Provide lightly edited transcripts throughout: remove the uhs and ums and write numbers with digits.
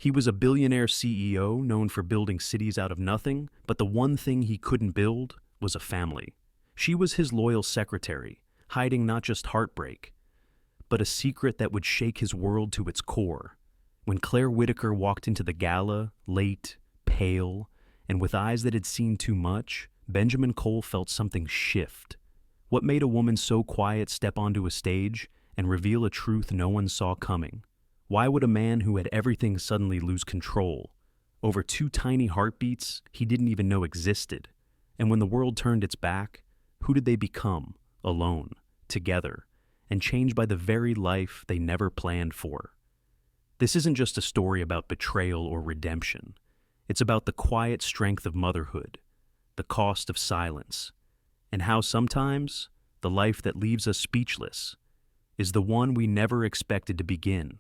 He was a billionaire CEO known for building cities out of nothing, but the one thing he couldn't build was a family. She was his loyal secretary, hiding not just heartbreak, but a secret that would shake his world to its core. When Claire Whitaker walked into the gala, late, pale, and with eyes that had seen too much, Benjamin Cole felt something shift. What made a woman so quiet step onto a stage and reveal a truth no one saw coming? Why would a man who had everything suddenly lose control over two tiny heartbeats he didn't even know existed? And when the world turned its back, who did they become? Alone, together, and changed by the very life they never planned for. This isn't just a story about betrayal or redemption. It's about the quiet strength of motherhood, the cost of silence, and how sometimes the life that leaves us speechless is the one we never expected to begin.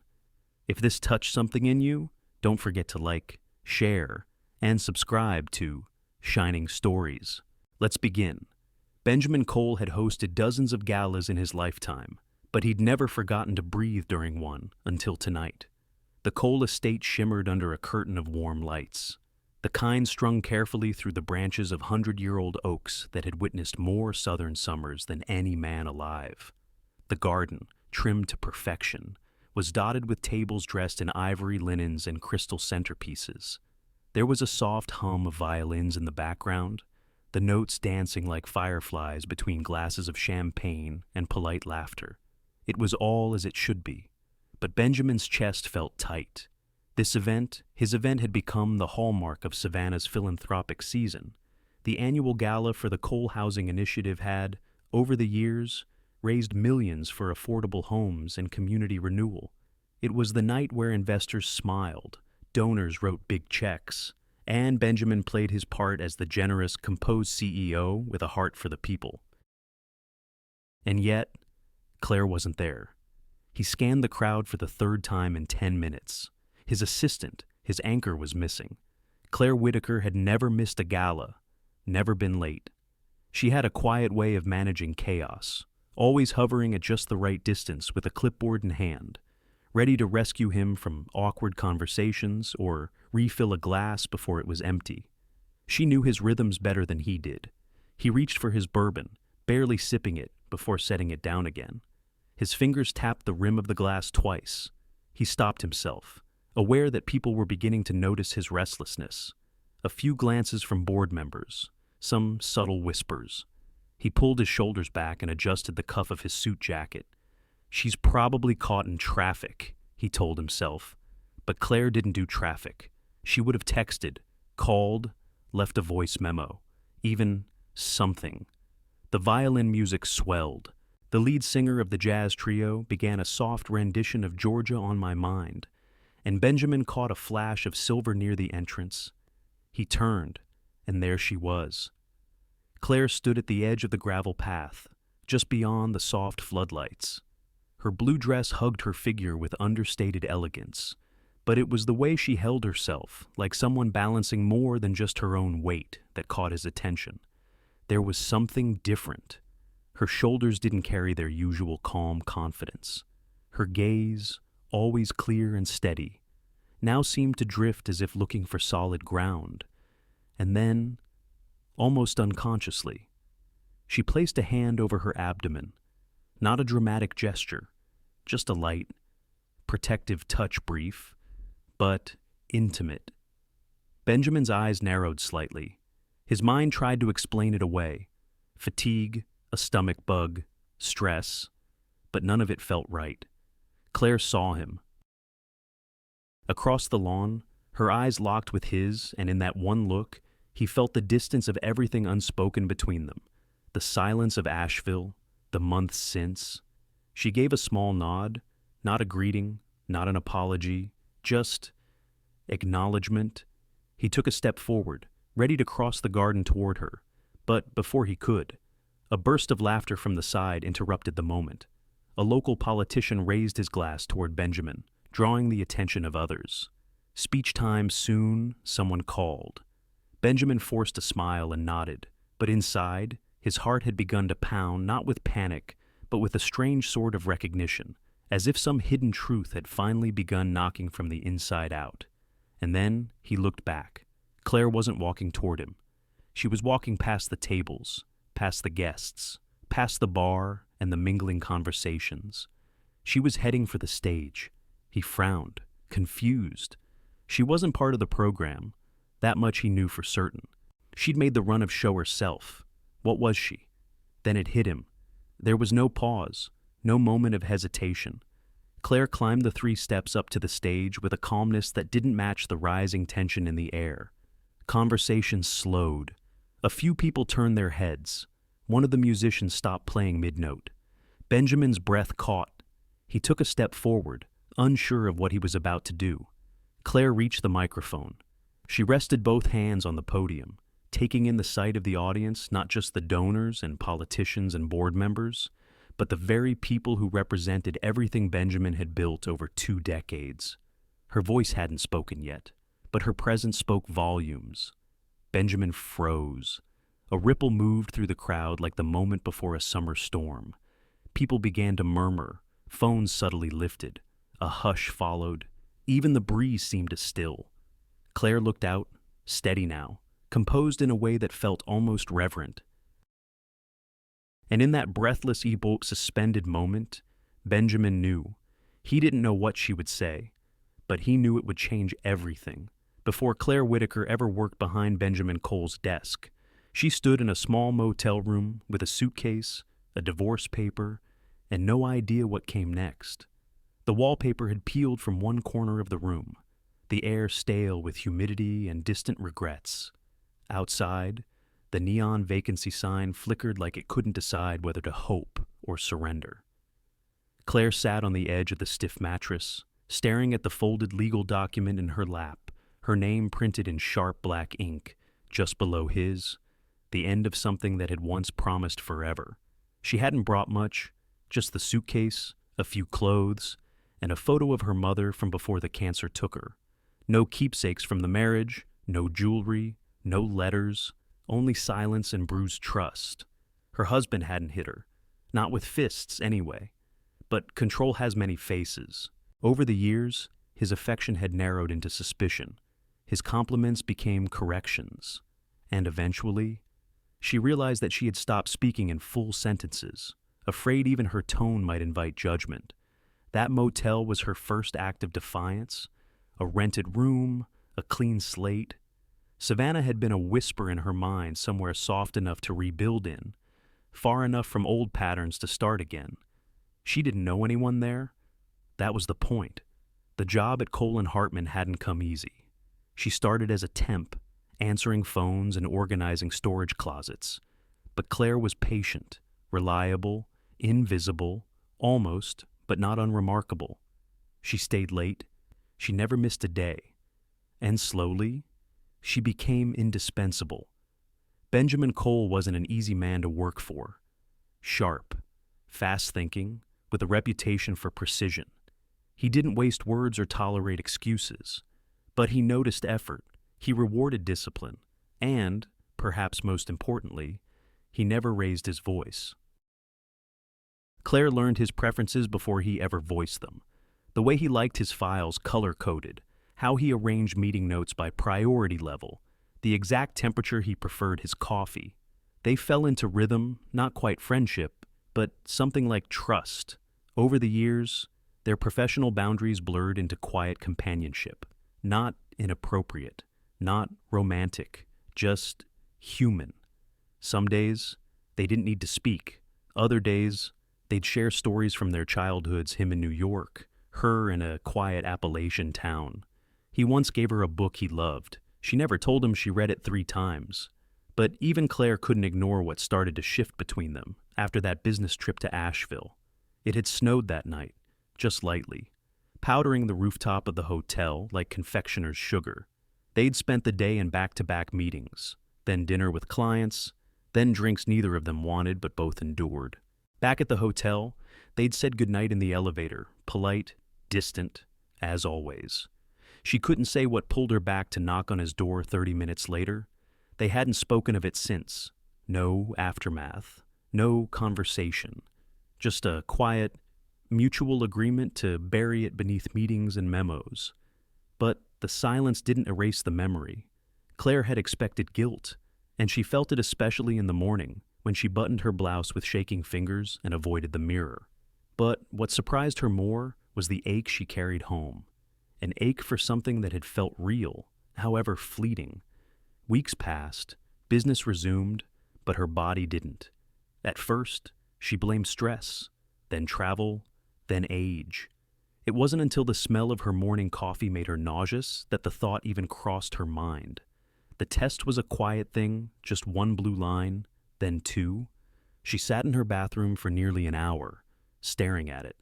If this touched something in you, don't forget to like, share, and subscribe to Shining Stories. Let's begin. Benjamin Cole had hosted dozens of galas in his lifetime, but he'd never forgotten to breathe during one until tonight. The Cole estate shimmered under a curtain of warm lights, the kind strung carefully through the branches of 100-year-old oaks that had witnessed more southern summers than any man alive. The garden, trimmed to perfection, was dotted with tables dressed in ivory linens and crystal centerpieces. There was a soft hum of violins in the background, the notes dancing like fireflies between glasses of champagne and polite laughter. It was all as it should be. But Benjamin's chest felt tight. His event had become the hallmark of Savannah's philanthropic season. The annual gala for the Cole Housing Initiative had, over the years, raised millions for affordable homes and community renewal. It was the night where investors smiled, donors wrote big checks, and Benjamin played his part as the generous, composed CEO with a heart for the people. And yet, Claire wasn't there. He scanned the crowd for the third time in 10 minutes. His assistant, his anchor, was missing. Claire Whitaker had never missed a gala, never been late. She had a quiet way of managing chaos, always hovering at just the right distance with a clipboard in hand, ready to rescue him from awkward conversations or refill a glass before it was empty. She knew his rhythms better than he did. He reached for his bourbon, barely sipping it before setting it down again. His fingers tapped the rim of the glass twice. He stopped himself, aware that people were beginning to notice his restlessness. A few glances from board members, some subtle whispers. He pulled his shoulders back and adjusted the cuff of his suit jacket. She's probably caught in traffic, he told himself. But Claire didn't do traffic. She would have texted, called, left a voice memo, even something. The violin music swelled. The lead singer of the jazz trio began a soft rendition of Georgia on My Mind, and Benjamin caught a flash of silver near the entrance. He turned, and there she was. Claire stood at the edge of the gravel path, just beyond the soft floodlights. Her blue dress hugged her figure with understated elegance, but it was the way she held herself, like someone balancing more than just her own weight, that caught his attention. There was something different. Her shoulders didn't carry their usual calm confidence. Her gaze, always clear and steady, now seemed to drift as if looking for solid ground. And then, almost unconsciously, she placed a hand over her abdomen. Not a dramatic gesture, just a light, protective touch, brief, but intimate. Benjamin's eyes narrowed slightly. His mind tried to explain it away. Fatigue, a stomach bug, stress, but none of it felt right. Claire saw him. Across the lawn, her eyes locked with his, and in that one look, he felt the distance of everything unspoken between them, the silence of Asheville, the months since. She gave a small nod, not a greeting, not an apology, just acknowledgement. He took a step forward, ready to cross the garden toward her, but before he could, a burst of laughter from the side interrupted the moment. A local politician raised his glass toward Benjamin, drawing the attention of others. Speech time soon, someone called. Benjamin forced a smile and nodded, but inside, his heart had begun to pound, not with panic, but with a strange sort of recognition, as if some hidden truth had finally begun knocking from the inside out. And then he looked back. Claire wasn't walking toward him. She was walking past the tables, past the guests, past the bar and the mingling conversations. She was heading for the stage. He frowned, confused. She wasn't part of the program. That much he knew for certain. She'd made the run of show herself. What was she? Then it hit him. There was no pause, no moment of hesitation. Claire climbed the 3 steps up to the stage with a calmness that didn't match the rising tension in the air. Conversation slowed. A few people turned their heads. One of the musicians stopped playing mid-note. Benjamin's breath caught. He took a step forward, unsure of what he was about to do. Claire reached the microphone. She rested both hands on the podium, taking in the sight of the audience, not just the donors and politicians and board members, but the very people who represented everything Benjamin had built over 2 decades. Her voice hadn't spoken yet, but her presence spoke volumes. Benjamin froze. A ripple moved through the crowd like the moment before a summer storm. People began to murmur. Phones subtly lifted. A hush followed. Even the breeze seemed to still. Claire looked out, steady now, composed in a way that felt almost reverent. And in that breathless, suspended moment, Benjamin knew. He didn't know what she would say, but he knew it would change everything. Before Claire Whitaker ever worked behind Benjamin Cole's desk, she stood in a small motel room with a suitcase, a divorce paper, and no idea what came next. The wallpaper had peeled from one corner of the room, the air stale with humidity and distant regrets. Outside, the neon vacancy sign flickered like it couldn't decide whether to hope or surrender. Claire sat on the edge of the stiff mattress, staring at the folded legal document in her lap, her name printed in sharp black ink, just below his, the end of something that had once promised forever. She hadn't brought much, just the suitcase, a few clothes, and a photo of her mother from before the cancer took her. No keepsakes from the marriage, no jewelry, no letters, only silence and bruised trust. Her husband hadn't hit her, not with fists anyway. But control has many faces. Over the years, his affection had narrowed into suspicion. His compliments became corrections. And eventually, she realized that she had stopped speaking in full sentences, afraid even her tone might invite judgment. That motel was her first act of defiance. A rented room, a clean slate. Savannah had been a whisper in her mind, somewhere soft enough to rebuild in, far enough from old patterns to start again. She didn't know anyone there. That was the point. The job at Cole & Hartman hadn't come easy. She started as a temp, answering phones and organizing storage closets. But Claire was patient, reliable, invisible, almost, but not unremarkable. She stayed late. She never missed a day. And slowly, she became indispensable. Benjamin Cole wasn't an easy man to work for. Sharp, fast-thinking, with a reputation for precision. He didn't waste words or tolerate excuses. But he noticed effort, he rewarded discipline, and, perhaps most importantly, he never raised his voice. Claire learned his preferences before he ever voiced them. The way he liked his files color-coded, how he arranged meeting notes by priority level, the exact temperature he preferred his coffee. They fell into rhythm, not quite friendship, but something like trust. Over the years, their professional boundaries blurred into quiet companionship. Not inappropriate, not romantic, just human. Some days, they didn't need to speak. Other days, they'd share stories from their childhoods, him in New York, her in a quiet Appalachian town. He once gave her a book he loved. She never told him she read it 3 times. But even Claire couldn't ignore what started to shift between them after that business trip to Asheville. It had snowed that night, just lightly, powdering the rooftop of the hotel like confectioner's sugar. They'd spent the day in back-to-back meetings, then dinner with clients, then drinks neither of them wanted but both endured. Back at the hotel, they'd said goodnight in the elevator, polite, distant, as always. She couldn't say what pulled her back to knock on his door 30 minutes later. They hadn't spoken of it since. No aftermath, no conversation. Just a quiet, mutual agreement to bury it beneath meetings and memos. But the silence didn't erase the memory. Claire had expected guilt, and she felt it especially in the morning when she buttoned her blouse with shaking fingers and avoided the mirror. But what surprised her more was the ache she carried home. An ache for something that had felt real, however fleeting. Weeks passed, business resumed, but her body didn't. At first, she blamed stress, then travel, then age. It wasn't until the smell of her morning coffee made her nauseous that the thought even crossed her mind. The test was a quiet thing, just one blue line, then two. She sat in her bathroom for nearly an hour, staring at it.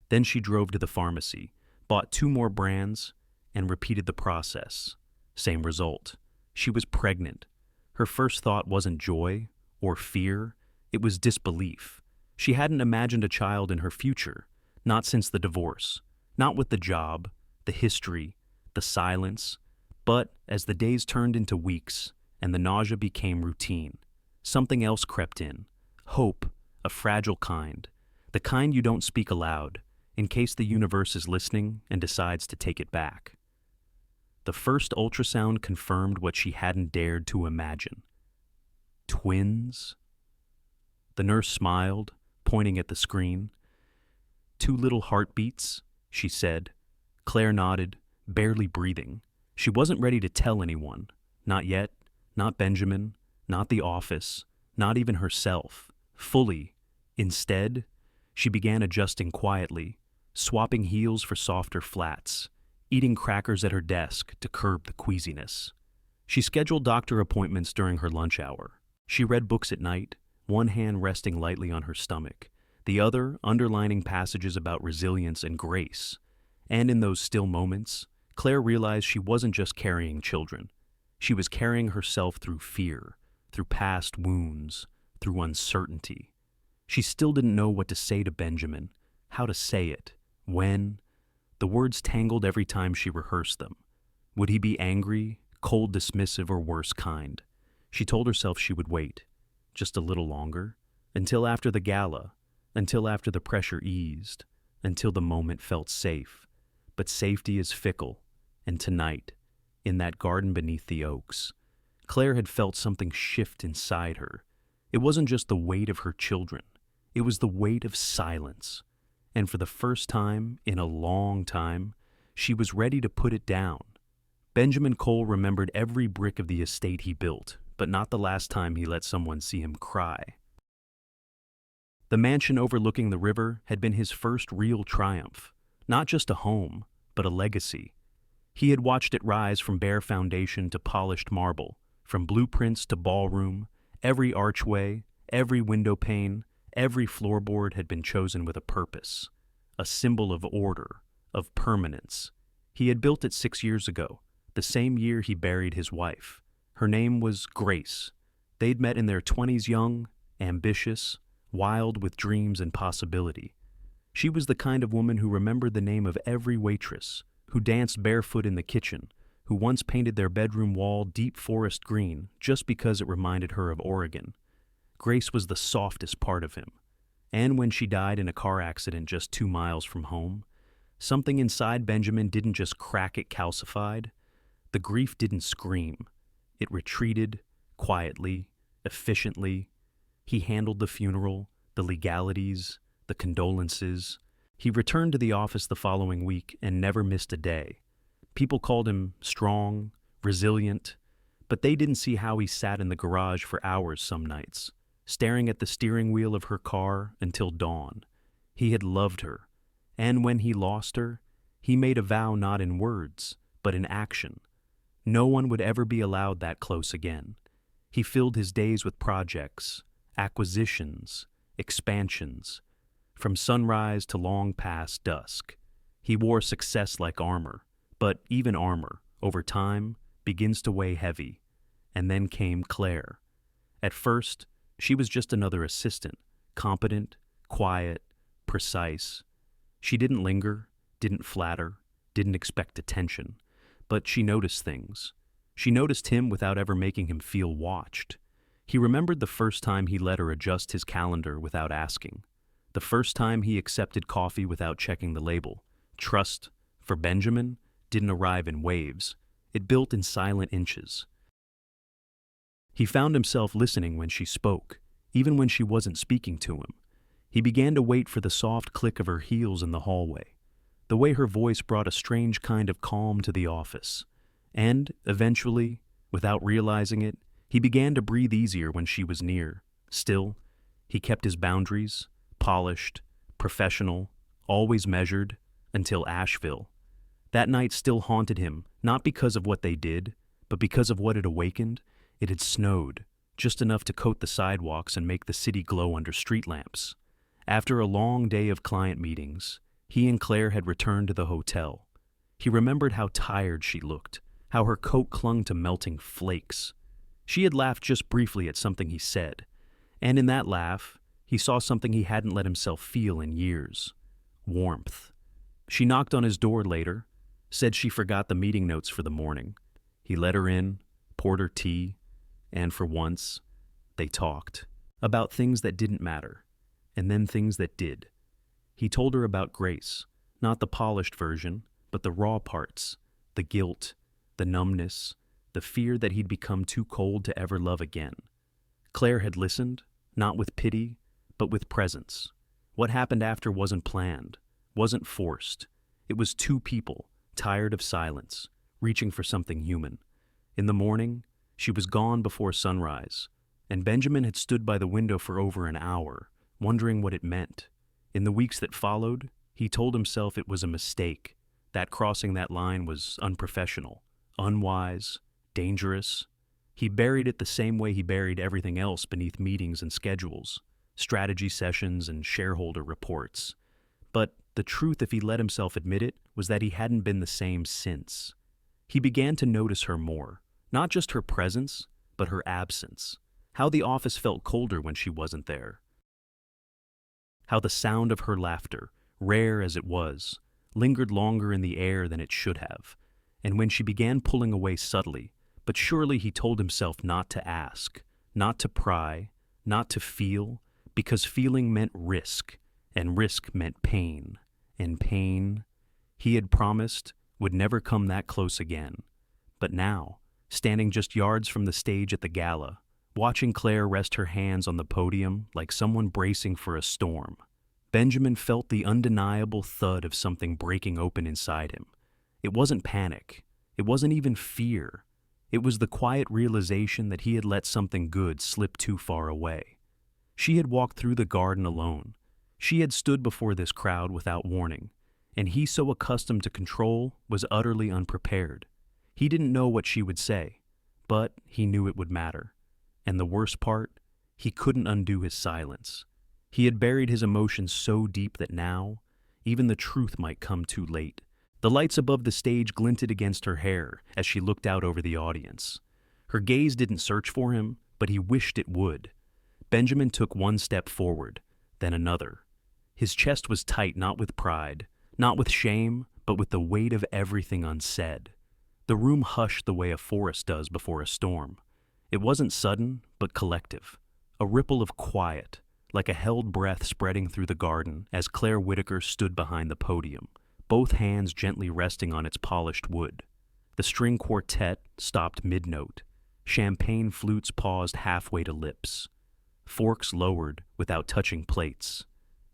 Then she drove to the pharmacy, bought 2 more brands, and repeated the process. Same result. She was pregnant. Her first thought wasn't joy or fear, it was disbelief. She hadn't imagined a child in her future, not since the divorce, not with the job, the history, the silence. But as the days turned into weeks and the nausea became routine, something else crept in. Hope, a fragile kind, the kind you don't speak aloud, in case the universe is listening and decides to take it back. The first ultrasound confirmed what she hadn't dared to imagine. Twins? The nurse smiled, pointing at the screen. 2 little heartbeats, she said. Claire nodded, barely breathing. She wasn't ready to tell anyone. Not yet, not Benjamin, not the office, not even herself. Fully. Instead, she began adjusting quietly, swapping heels for softer flats, eating crackers at her desk to curb the queasiness. She scheduled doctor appointments during her lunch hour. She read books at night, one hand resting lightly on her stomach, the other underlining passages about resilience and grace. And in those still moments, Claire realized she wasn't just carrying children. She was carrying herself through fear, through past wounds, through uncertainty. She still didn't know what to say to Benjamin, how to say it, when. The words tangled every time she rehearsed them. Would he be angry, cold, dismissive, or worse kind? She told herself she would wait, just a little longer, until after the gala, until after the pressure eased, until the moment felt safe. But safety is fickle, and tonight, in that garden beneath the oaks, Claire had felt something shift inside her. It wasn't just the weight of her children, it was the weight of silence. And for the first time in a long time, she was ready to put it down. Benjamin Cole remembered every brick of the estate he built, but not the last time he let someone see him cry. The mansion overlooking the river had been his first real triumph, not just a home, but a legacy. He had watched it rise from bare foundation to polished marble, from blueprints to ballroom. Every archway, every window pane, every floorboard had been chosen with a purpose, a symbol of order, of permanence. He had built it 6 years ago, the same year he buried his wife. Her name was Grace. They'd met in their 20s, young, ambitious, wild with dreams and possibility. She was the kind of woman who remembered the name of every waitress, who danced barefoot in the kitchen, who once painted their bedroom wall deep forest green just because it reminded her of Oregon. Grace was the softest part of him. And when she died in a car accident just 2 miles from home, something inside Benjamin didn't just crack, it calcified. The grief didn't scream. It retreated, quietly, efficiently. He handled the funeral, the legalities, the condolences. He returned to the office the following week and never missed a day. People called him strong, resilient, but they didn't see how he sat in the garage for hours some nights, staring at the steering wheel of her car until dawn. He had loved her, and when he lost her, he made a vow not in words, but in action. No one would ever be allowed that close again. He filled his days with projects, acquisitions, expansions. From sunrise to long past dusk, he wore success like armor, but even armor, over time, begins to weigh heavy. And then came Claire. At first, she was just another assistant, competent, quiet, precise. She didn't linger, didn't flatter, didn't expect attention, but she noticed things. She noticed him without ever making him feel watched. He remembered the first time he let her adjust his calendar without asking. The first time he accepted coffee without checking the label. Trust, for Benjamin, didn't arrive in waves. It built in silent inches. He found himself listening when she spoke, even when she wasn't speaking to him. He began to wait for the soft click of her heels in the hallway, the way her voice brought a strange kind of calm to the office. And, eventually, without realizing it, he began to breathe easier when she was near. Still, he kept his boundaries, polished, professional, always measured, until Asheville. That night still haunted him, not because of what they did, but because of what it awakened. It had snowed, just enough to coat the sidewalks and make the city glow under street lamps. After a long day of client meetings, he and Claire had returned to the hotel. He remembered how tired she looked, how her coat clung to melting flakes. She had laughed just briefly at something he said, and in that laugh, he saw something he hadn't let himself feel in years: warmth. She knocked on his door later, said she forgot the meeting notes for the morning. He let her in, poured her tea, and for once, they talked. About things that didn't matter, and then things that did. He told her about Grace, not the polished version, but the raw parts, the guilt, the numbness, the fear that he'd become too cold to ever love again. Claire had listened, not with pity, but with presence. What happened after wasn't planned, wasn't forced. It was two people, tired of silence, reaching for something human. In the morning, she was gone before sunrise, and Benjamin had stood by the window for over an hour, wondering what it meant. In the weeks that followed, he told himself it was a mistake, that crossing that line was unprofessional, unwise, dangerous. He buried it the same way he buried everything else beneath meetings and schedules, strategy sessions and shareholder reports. But the truth, if he let himself admit it, was that he hadn't been the same since. He began to notice her more, not just her presence, but her absence. How the office felt colder when she wasn't there. How the sound of her laughter, rare as it was, lingered longer in the air than it should have. And when she began pulling away subtly, but surely he told himself not to ask, not to pry, not to feel, because feeling meant risk, and risk meant pain. And pain, he had promised, would never come that close again. But now, standing just yards from the stage at the gala, watching Claire rest her hands on the podium like someone bracing for a storm, Benjamin felt the undeniable thud of something breaking open inside him. It wasn't panic. It wasn't even fear. It was the quiet realization that he had let something good slip too far away. She had walked through the garden alone. She had stood before this crowd without warning, and he, so accustomed to control, was utterly unprepared. He didn't know what she would say, but he knew it would matter. And the worst part, he couldn't undo his silence. He had buried his emotions so deep that now, even the truth might come too late. The lights above the stage glinted against her hair as she looked out over the audience. Her gaze didn't search for him, but he wished it would. Benjamin took one step forward, then another. His chest was tight, not with pride, not with shame, but with the weight of everything unsaid. The room hushed the way a forest does before a storm. It wasn't sudden, but collective. A ripple of quiet, like a held breath spreading through the garden as Claire Whitaker stood behind the podium, both hands gently resting on its polished wood. The string quartet stopped mid-note. Champagne flutes paused halfway to lips. Forks lowered without touching plates.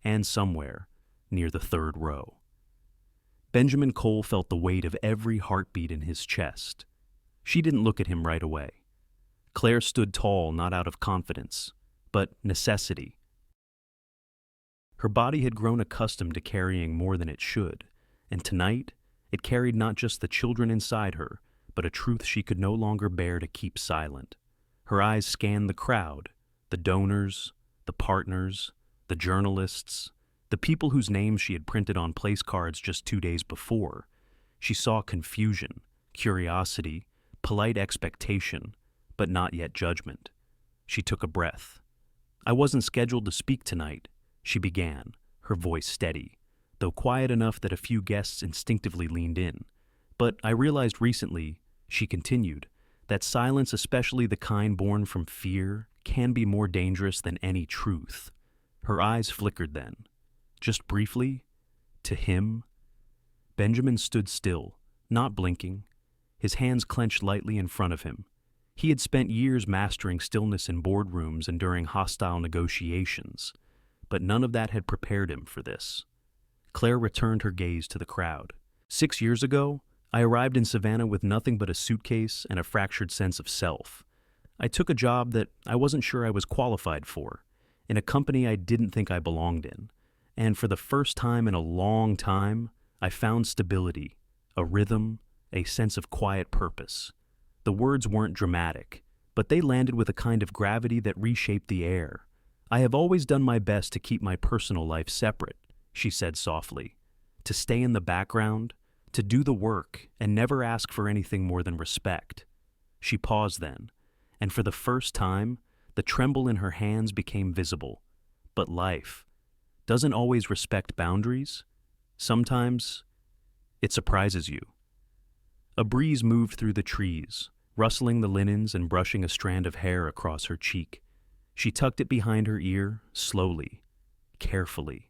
And somewhere, near the third row. Benjamin Cole felt the weight of every heartbeat in his chest. She didn't look at him right away. Claire stood tall, not out of confidence, but necessity. Her body had grown accustomed to carrying more than it should, and tonight it carried not just the children inside her, but a truth she could no longer bear to keep silent. Her eyes scanned the crowd, the donors, the partners, the journalists, the people whose names she had printed on place cards just 2 days before. She saw confusion, curiosity, polite expectation, but not yet judgment. She took a breath. "I wasn't scheduled to speak tonight," she began, her voice steady, though quiet enough that a few guests instinctively leaned in. "But I realized recently," she continued, "that silence, especially the kind born from fear, can be more dangerous than any truth." Her eyes flickered then. Just briefly, to him. Benjamin stood still, not blinking, his hands clenched lightly in front of him. He had spent years mastering stillness in boardrooms and during hostile negotiations, but none of that had prepared him for this. Claire returned her gaze to the crowd. 6 years ago, I arrived in Savannah with nothing but a suitcase and a fractured sense of self. I took a job that I wasn't sure I was qualified for, in a company I didn't think I belonged in. And for the first time in a long time, I found stability, a rhythm, a sense of quiet purpose. The words weren't dramatic, but they landed with a kind of gravity that reshaped the air. I have always done my best to keep my personal life separate, she said softly, to stay in the background, to do the work and never ask for anything more than respect. She paused then, and for the first time, the tremble in her hands became visible. But life doesn't always respect boundaries. Sometimes it surprises you. A breeze moved through the trees, rustling the linens and brushing a strand of hair across her cheek. She tucked it behind her ear, slowly, carefully,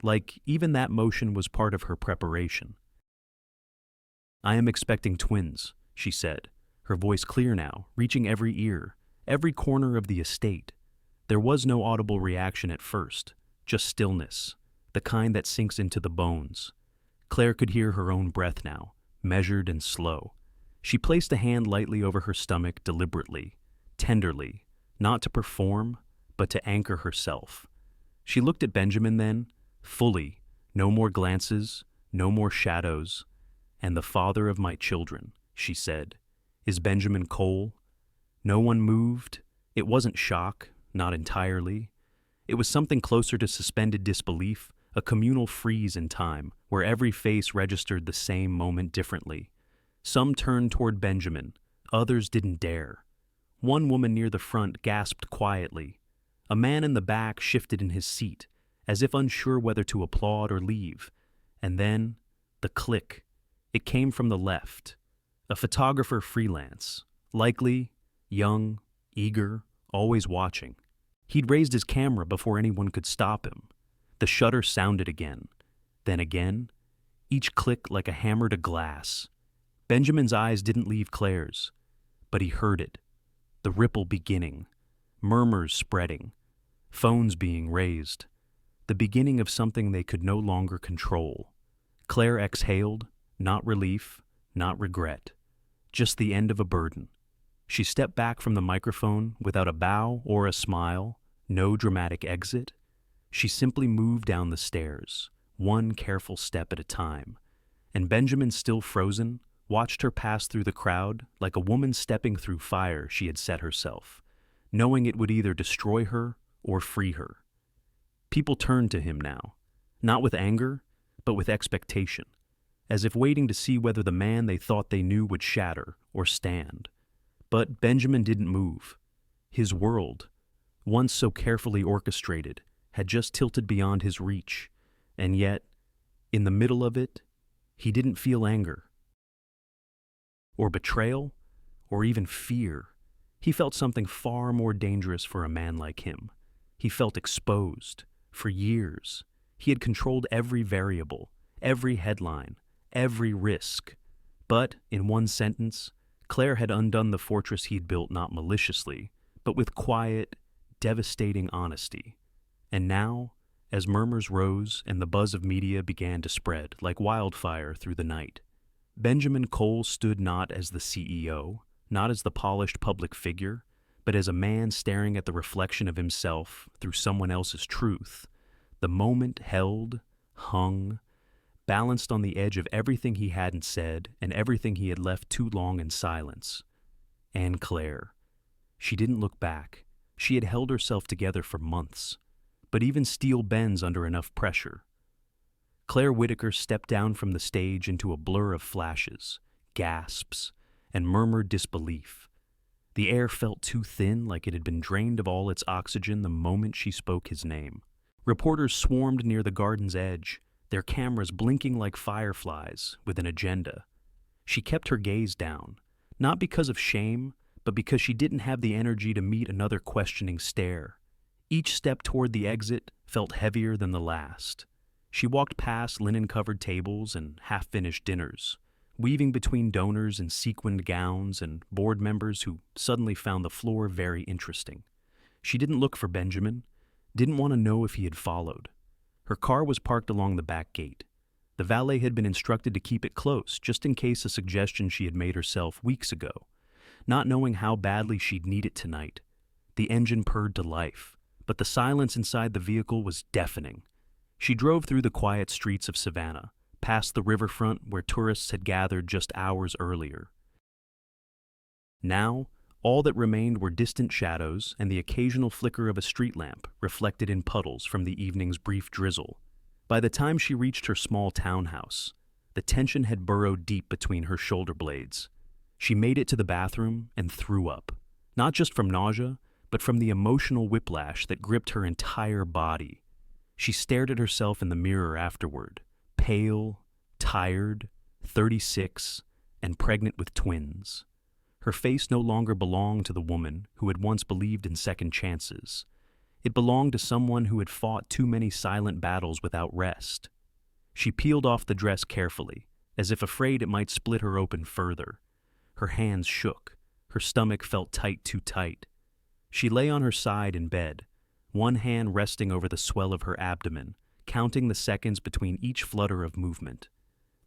like even that motion was part of her preparation. I am expecting twins, she said, her voice clear now, reaching every ear, every corner of the estate. There was no audible reaction at first, just stillness, the kind that sinks into the bones. Claire could hear her own breath now, measured and slow. She placed a hand lightly over her stomach deliberately, tenderly, not to perform, but to anchor herself. She looked at Benjamin then, fully, no more glances, no more shadows. And the father of my children, she said, is Benjamin Cole. No one moved. It wasn't shock, not entirely. It was something closer to suspended disbelief, a communal freeze in time, where every face registered the same moment differently. Some turned toward Benjamin, others didn't dare. One woman near the front gasped quietly. A man in the back shifted in his seat, as if unsure whether to applaud or leave. And then, the click. It came from the left. A photographer freelance, likely, young, eager, always watching. He'd raised his camera before anyone could stop him. The shutter sounded again, then again, each click like a hammer to glass. Benjamin's eyes didn't leave Claire's, but he heard it, the ripple beginning, murmurs spreading, phones being raised, the beginning of something they could no longer control. Claire exhaled, not relief, not regret, just the end of a burden. She stepped back from the microphone without a bow or a smile, no dramatic exit. She simply moved down the stairs, one careful step at a time. And Benjamin, still frozen, watched her pass through the crowd like a woman stepping through fire she had set herself, knowing it would either destroy her or free her. People turned to him now, not with anger, but with expectation, as if waiting to see whether the man they thought they knew would shatter or stand. But Benjamin didn't move. His world, once so carefully orchestrated, had just tilted beyond his reach, and yet, in the middle of it, he didn't feel anger, or betrayal, or even fear. He felt something far more dangerous for a man like him. He felt exposed. For years, he had controlled every variable, every headline, every risk. But, in one sentence, Claire had undone the fortress he'd built not maliciously, but with quiet, devastating honesty. And now, as murmurs rose and the buzz of media began to spread like wildfire through the night, Benjamin Cole stood not as the CEO, not as the polished public figure, but as a man staring at the reflection of himself through someone else's truth. The moment held, hung, balanced on the edge of everything he hadn't said and everything he had left too long in silence. And Claire. She didn't look back. She had held herself together for months. But even steel bends under enough pressure. Claire Whitaker stepped down from the stage into a blur of flashes, gasps, and murmured disbelief. The air felt too thin, like it had been drained of all its oxygen the moment she spoke his name. Reporters swarmed near the garden's edge, their cameras blinking like fireflies with an agenda. She kept her gaze down, not because of shame, but because she didn't have the energy to meet another questioning stare. Each step toward the exit felt heavier than the last. She walked past linen-covered tables and half-finished dinners, weaving between donors in sequined gowns and board members who suddenly found the floor very interesting. She didn't look for Benjamin, didn't want to know if he had followed. Her car was parked along the back gate. The valet had been instructed to keep it close, just in case a suggestion she had made herself weeks ago. Not knowing how badly she'd need it tonight, the engine purred to life, but the silence inside the vehicle was deafening. She drove through the quiet streets of Savannah, past the riverfront where tourists had gathered just hours earlier. Now, all that remained were distant shadows and the occasional flicker of a street lamp reflected in puddles from the evening's brief drizzle. By the time she reached her small townhouse, the tension had burrowed deep between her shoulder blades. She made it to the bathroom and threw up, not just from nausea, but from the emotional whiplash that gripped her entire body. She stared at herself in the mirror afterward, pale, tired, 36, and pregnant with twins. Her face no longer belonged to the woman who had once believed in second chances. It belonged to someone who had fought too many silent battles without rest. She peeled off the dress carefully, as if afraid it might split her open further. Her hands shook. Her stomach felt too tight. She lay on her side in bed, one hand resting over the swell of her abdomen, counting the seconds between each flutter of movement.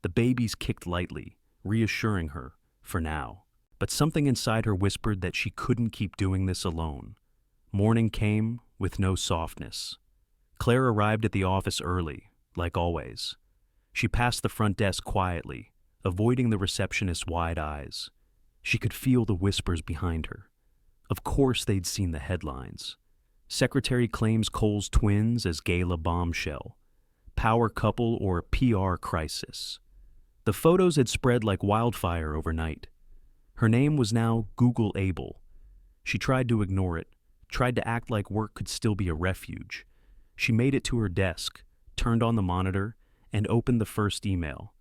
The babies kicked lightly, reassuring her, for now. But something inside her whispered that she couldn't keep doing this alone. Morning came with no softness. Claire arrived at the office early, like always. She passed the front desk quietly, avoiding the receptionist's wide eyes. She could feel the whispers behind her. Of course they'd seen the headlines. Secretary claims Cole's twins as gala bombshell. Power couple or PR crisis. The photos had spread like wildfire overnight. Her name was now Google Able. She tried to ignore it, tried to act like work could still be a refuge. She made it to her desk, turned on the monitor, and opened the first email.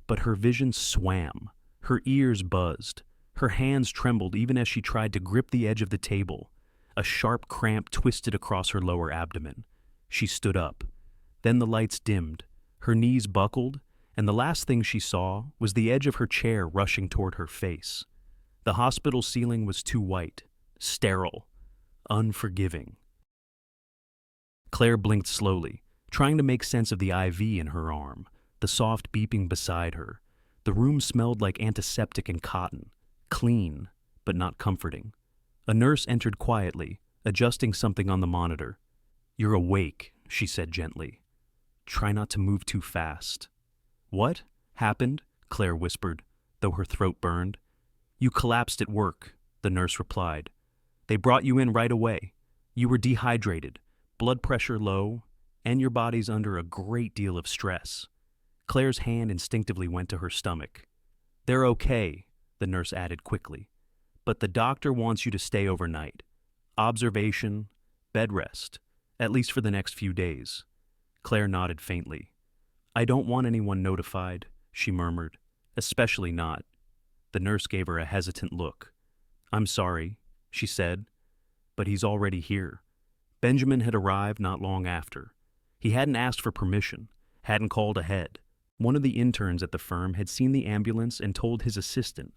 But her vision swam. Her ears buzzed. Her hands trembled even as she tried to grip the edge of the table. A sharp cramp twisted across her lower abdomen. She stood up. Then the lights dimmed. Her knees buckled, and the last thing she saw was the edge of her chair rushing toward her face. The hospital ceiling was too white, sterile, unforgiving. Claire blinked slowly, trying to make sense of the IV in her arm, the soft beeping beside her. The room smelled like antiseptic and cotton, clean, but not comforting. A nurse entered quietly, adjusting something on the monitor. "You're awake," she said gently. "Try not to move too fast." "What happened?" Claire whispered, though her throat burned. "You collapsed at work," the nurse replied. "They brought you in right away. You were dehydrated, blood pressure low, and your body's under a great deal of stress." Claire's hand instinctively went to her stomach. "They're okay," the nurse added quickly. "But the doctor wants you to stay overnight. Observation, bed rest, at least for the next few days." Claire nodded faintly. "I don't want anyone notified," she murmured, "especially not." The nurse gave her a hesitant look. "I'm sorry," she said, "but he's already here." Benjamin had arrived not long after. He hadn't asked for permission, hadn't called ahead. One of the interns at the firm had seen the ambulance and told his assistant.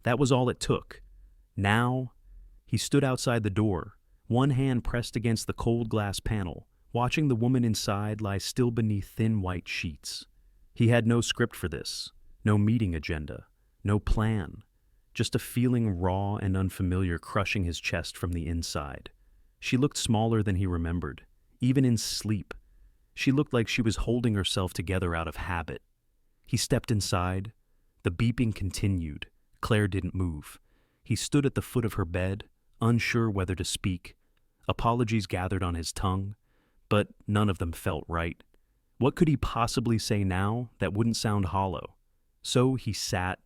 That was all it took. Now, he stood outside the door, one hand pressed against the cold glass panel, watching the woman inside lie still beneath thin white sheets. He had no script for this, no meeting agenda, no plan, just a feeling raw and unfamiliar crushing his chest from the inside. She looked smaller than he remembered, even in sleep. She looked like she was holding herself together out of habit. He stepped inside. The beeping continued. Claire didn't move. He stood at the foot of her bed, unsure whether to speak. Apologies gathered on his tongue, but none of them felt right. What could he possibly say now that wouldn't sound hollow? So he sat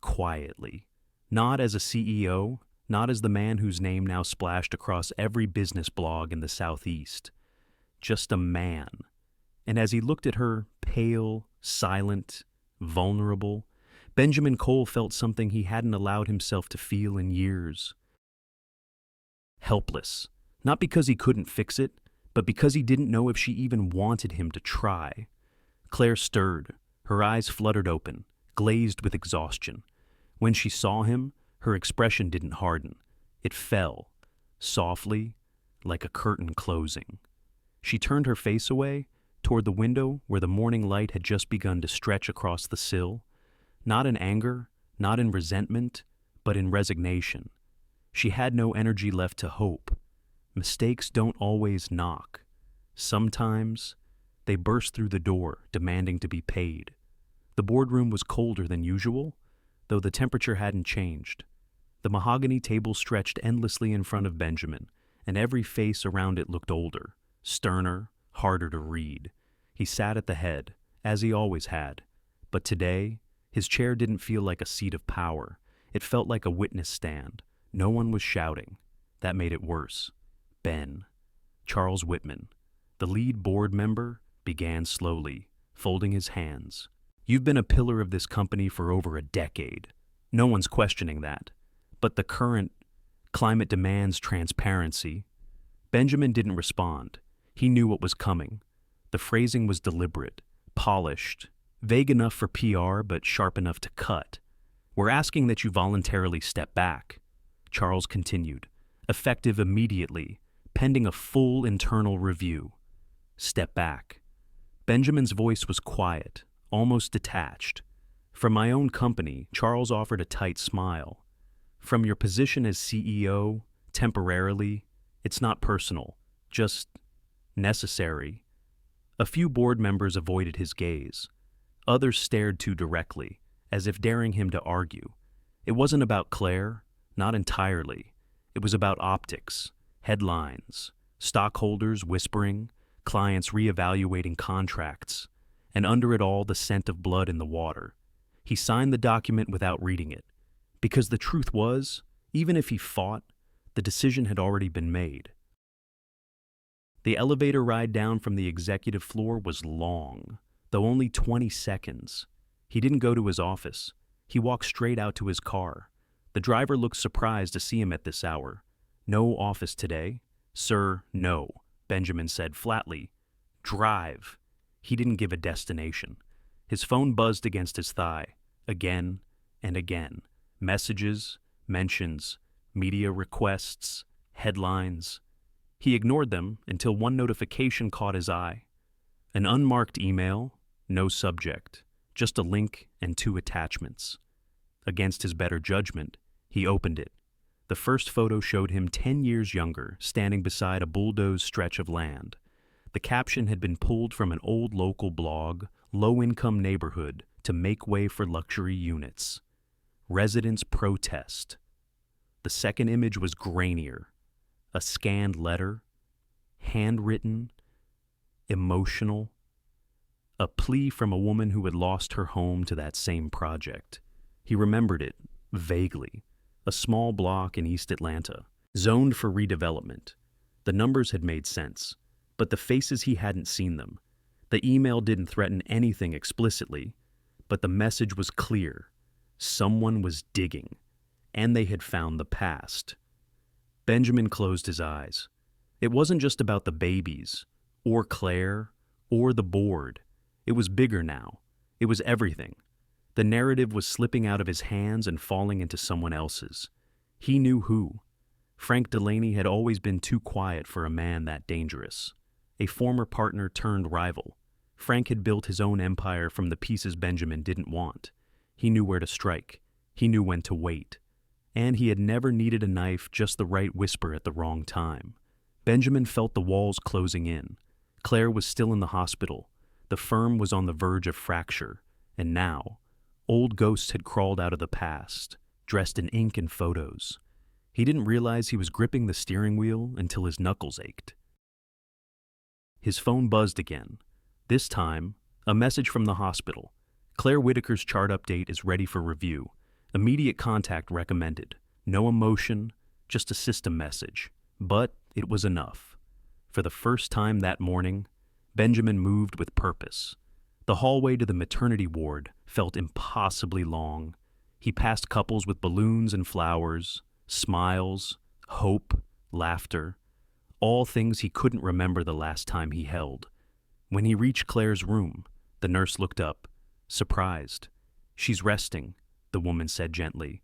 quietly, not as a CEO, not as the man whose name now splashed across every business blog in the Southeast. Just a man. And as he looked at her, pale, silent, vulnerable, Benjamin Cole felt something he hadn't allowed himself to feel in years. Helpless. Not because he couldn't fix it, but because he didn't know if she even wanted him to try. Claire stirred. Her eyes fluttered open, glazed with exhaustion. When she saw him, her expression didn't harden. It fell, softly, like a curtain closing. She turned her face away, toward the window where the morning light had just begun to stretch across the sill, not in anger, not in resentment, but in resignation. She had no energy left to hope. Mistakes don't always knock. Sometimes they burst through the door, demanding to be paid. The boardroom was colder than usual, though the temperature hadn't changed. The mahogany table stretched endlessly in front of Benjamin, and every face around it looked older, sterner, harder to read. He sat at the head, as he always had, but today, his chair didn't feel like a seat of power. It felt like a witness stand. No one was shouting. That made it worse. Ben, Charles Whitman, the lead board member, began slowly, folding his hands. You've been a pillar of this company for over a decade. No one's questioning that. But the current climate demands transparency. Benjamin didn't respond. He knew what was coming. The phrasing was deliberate, polished, vague enough for PR but sharp enough to cut. We're asking that you voluntarily step back, Charles continued, effective immediately, pending a full internal review. Step back. Benjamin's voice was quiet, almost detached. From my own company, Charles offered a tight smile. From your position as CEO, temporarily, it's not personal, just necessary. A few board members avoided his gaze. Others stared too directly, as if daring him to argue. It wasn't about Claire, not entirely. It was about optics, headlines, stockholders whispering, clients reevaluating contracts, and under it all the scent of blood in the water. He signed the document without reading it, because the truth was, even if he fought, the decision had already been made. The elevator ride down from the executive floor was long, though only 20 seconds. He didn't go to his office. He walked straight out to his car. The driver looked surprised to see him at this hour. No office today? Sir, no, Benjamin said flatly. Drive. He didn't give a destination. His phone buzzed against his thigh, again and again. Messages, mentions, media requests, headlines. He ignored them until one notification caught his eye. An unmarked email, no subject, just a link and 2 attachments. Against his better judgment, he opened it. The first photo showed him 10 years younger, standing beside a bulldozed stretch of land. The caption had been pulled from an old local blog, Low-Income Neighborhood to Make Way for Luxury Units. Residents protest. The second image was grainier. A scanned letter, handwritten, emotional. A plea from a woman who had lost her home to that same project. He remembered it, vaguely. A small block in East Atlanta, zoned for redevelopment. The numbers had made sense, but the faces he hadn't seen them. The email didn't threaten anything explicitly, but the message was clear. Someone was digging, and they had found the past. Benjamin closed his eyes. It wasn't just about the babies, or Claire, or the board. It was bigger now. It was everything. The narrative was slipping out of his hands and falling into someone else's. He knew who. Frank Delaney had always been too quiet for a man that dangerous. A former partner turned rival. Frank had built his own empire from the pieces Benjamin didn't want. He knew where to strike. He knew when to wait. And he had never needed a knife, just the right whisper at the wrong time. Benjamin felt the walls closing in. Claire was still in the hospital. The firm was on the verge of fracture. And now, old ghosts had crawled out of the past, dressed in ink and photos. He didn't realize he was gripping the steering wheel until his knuckles ached. His phone buzzed again. This time, a message from the hospital. Claire Whitaker's chart update is ready for review. Immediate contact recommended. No emotion, just a system message. But it was enough. For the first time that morning, Benjamin moved with purpose. The hallway to the maternity ward felt impossibly long. He passed couples with balloons and flowers, smiles, hope, laughter, all things he couldn't remember the last time he held. When he reached Claire's room, the nurse looked up, surprised. "She's resting," the woman said gently.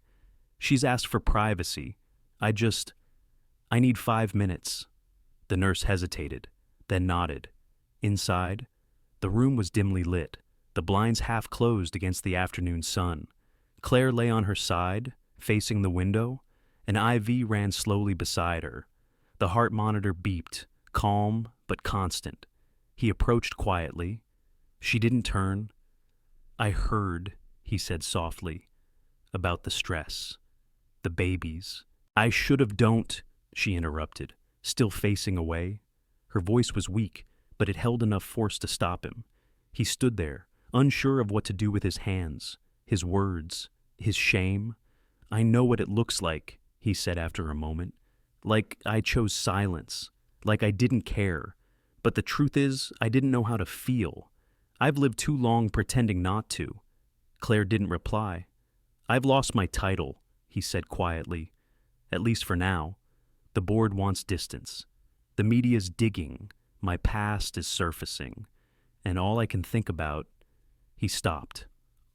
"She's asked for privacy. I need 5 minutes." The nurse hesitated, then nodded. Inside, the room was dimly lit, the blinds half closed against the afternoon sun. Claire lay on her side, facing the window. An IV ran slowly beside her. The heart monitor beeped, calm but constant. He approached quietly. She didn't turn. "I heard," he said softly, "about the stress. The babies." "I should have don't," she interrupted, still facing away. Her voice was weak, but it held enough force to stop him. He stood there, unsure of what to do with his hands, his words, his shame. "I know what it looks like," he said after a moment. "Like I chose silence, like I didn't care. But the truth is, I didn't know how to feel. I've lived too long pretending not to." Claire didn't reply. "I've lost my title," he said quietly. "At least for now. The board wants distance. The media's digging. My past is surfacing. And all I can think about—" He stopped.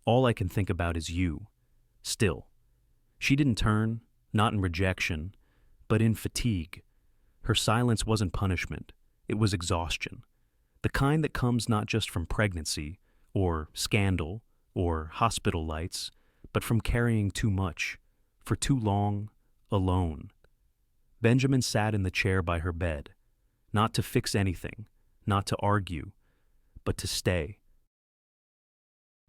"All I can think about is you. Still." She didn't turn, not in rejection, but in fatigue. Her silence wasn't punishment. It was exhaustion. The kind that comes not just from pregnancy, or scandal, or hospital lights, but from carrying too much, for too long, alone. Benjamin sat in the chair by her bed, not to fix anything, not to argue, but to stay.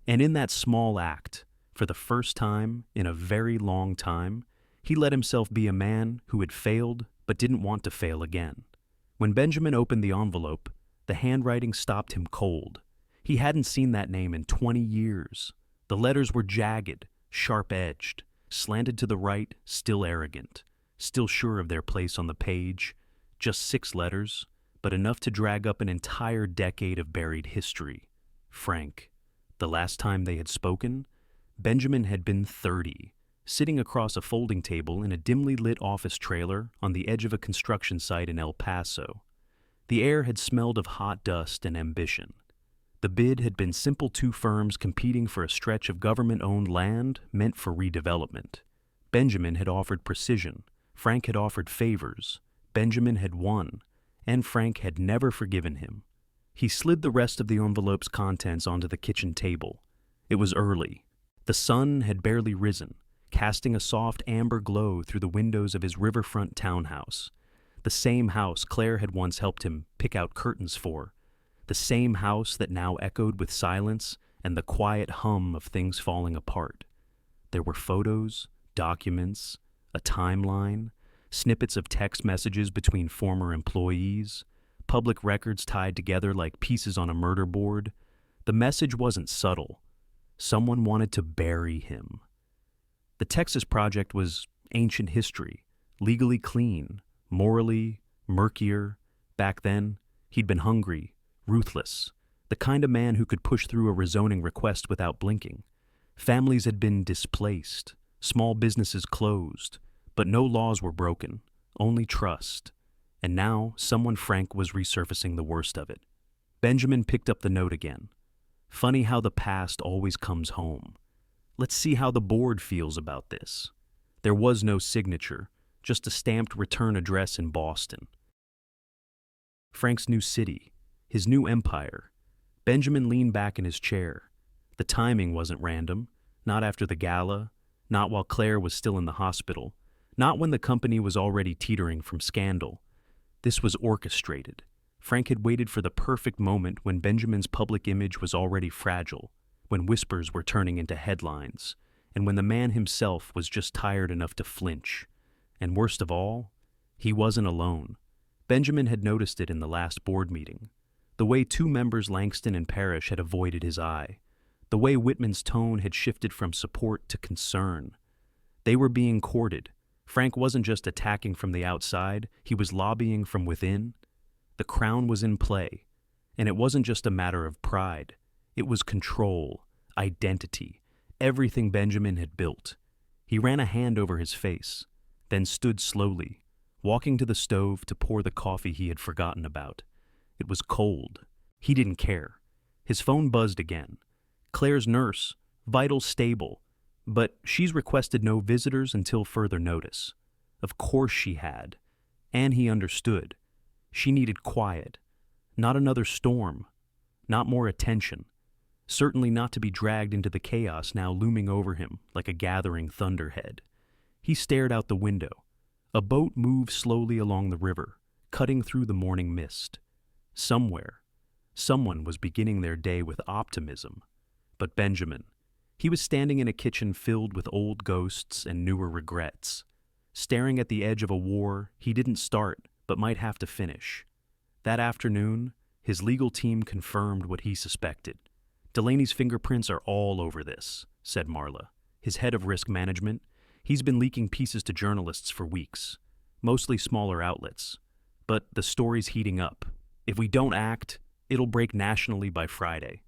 And in that small act, for the first time in a very long time, he let himself be a man who had failed but didn't want to fail again. When Benjamin opened the envelope, the handwriting stopped him cold. He hadn't seen that name in 20 years. The letters were jagged, sharp-edged, slanted to the right, still arrogant, still sure of their place on the page. Just 6 letters, but enough to drag up an entire decade of buried history. Frank. The last time they had spoken, Benjamin had been 30, sitting across a folding table in a dimly lit office trailer on the edge of a construction site in El Paso. The air had smelled of hot dust and ambition. The bid had been simple 2 firms competing for a stretch of government-owned land meant for redevelopment. Benjamin had offered precision. Frank had offered favors. Benjamin had won, and Frank had never forgiven him. He slid the rest of the envelope's contents onto the kitchen table. It was early. The sun had barely risen, casting a soft amber glow through the windows of his riverfront townhouse. The same house Claire had once helped him pick out curtains for. The same house that now echoed with silence and the quiet hum of things falling apart. There were photos, documents, a timeline, snippets of text messages between former employees, public records tied together like pieces on a murder board. The message wasn't subtle. Someone wanted to bury him. The Texas project was ancient history, legally clean, morally murkier. Back then, he'd been hungry, ruthless, the kind of man who could push through a rezoning request without blinking. Families had been displaced, small businesses closed, but no laws were broken, only trust. And now someone Frank was resurfacing the worst of it. Benjamin picked up the note again. Funny how the past always comes home. Let's see how the board feels about this. There was no signature, just a stamped return address in Boston. Frank's new city, his new empire. Benjamin leaned back in his chair. The timing wasn't random, not after the gala, not while Claire was still in the hospital, not when the company was already teetering from scandal. This was orchestrated. Frank had waited for the perfect moment when Benjamin's public image was already fragile, when whispers were turning into headlines, and when the man himself was just tired enough to flinch. And worst of all, he wasn't alone. Benjamin had noticed it in the last board meeting. The way 2 members, Langston and Parrish, had avoided his eye. The way Whitman's tone had shifted from support to concern. They were being courted. Frank wasn't just attacking from the outside, he was lobbying from within. The crown was in play, and it wasn't just a matter of pride. It was control, identity, everything Benjamin had built. He ran a hand over his face, then stood slowly, walking to the stove to pour the coffee he had forgotten about. It was cold. He didn't care. His phone buzzed again. Claire's nurse, Vitals stable, but she's requested no visitors until further notice. Of course she had. And he understood. She needed quiet. Not another storm. Not more attention. Certainly not to be dragged into the chaos now looming over him like a gathering thunderhead. He stared out the window. A boat moved slowly along the river, cutting through the morning mist. Somewhere, someone was beginning their day with optimism. But Benjamin, he was standing in a kitchen filled with old ghosts and newer regrets, staring at the edge of a war he didn't start but might have to finish. That afternoon, his legal team confirmed what he suspected. "Delaney's fingerprints are all over this," said Marla, his head of risk management. "He's been leaking pieces to journalists for weeks, mostly smaller outlets. But the story's heating up. If we don't act, it'll break nationally by Friday."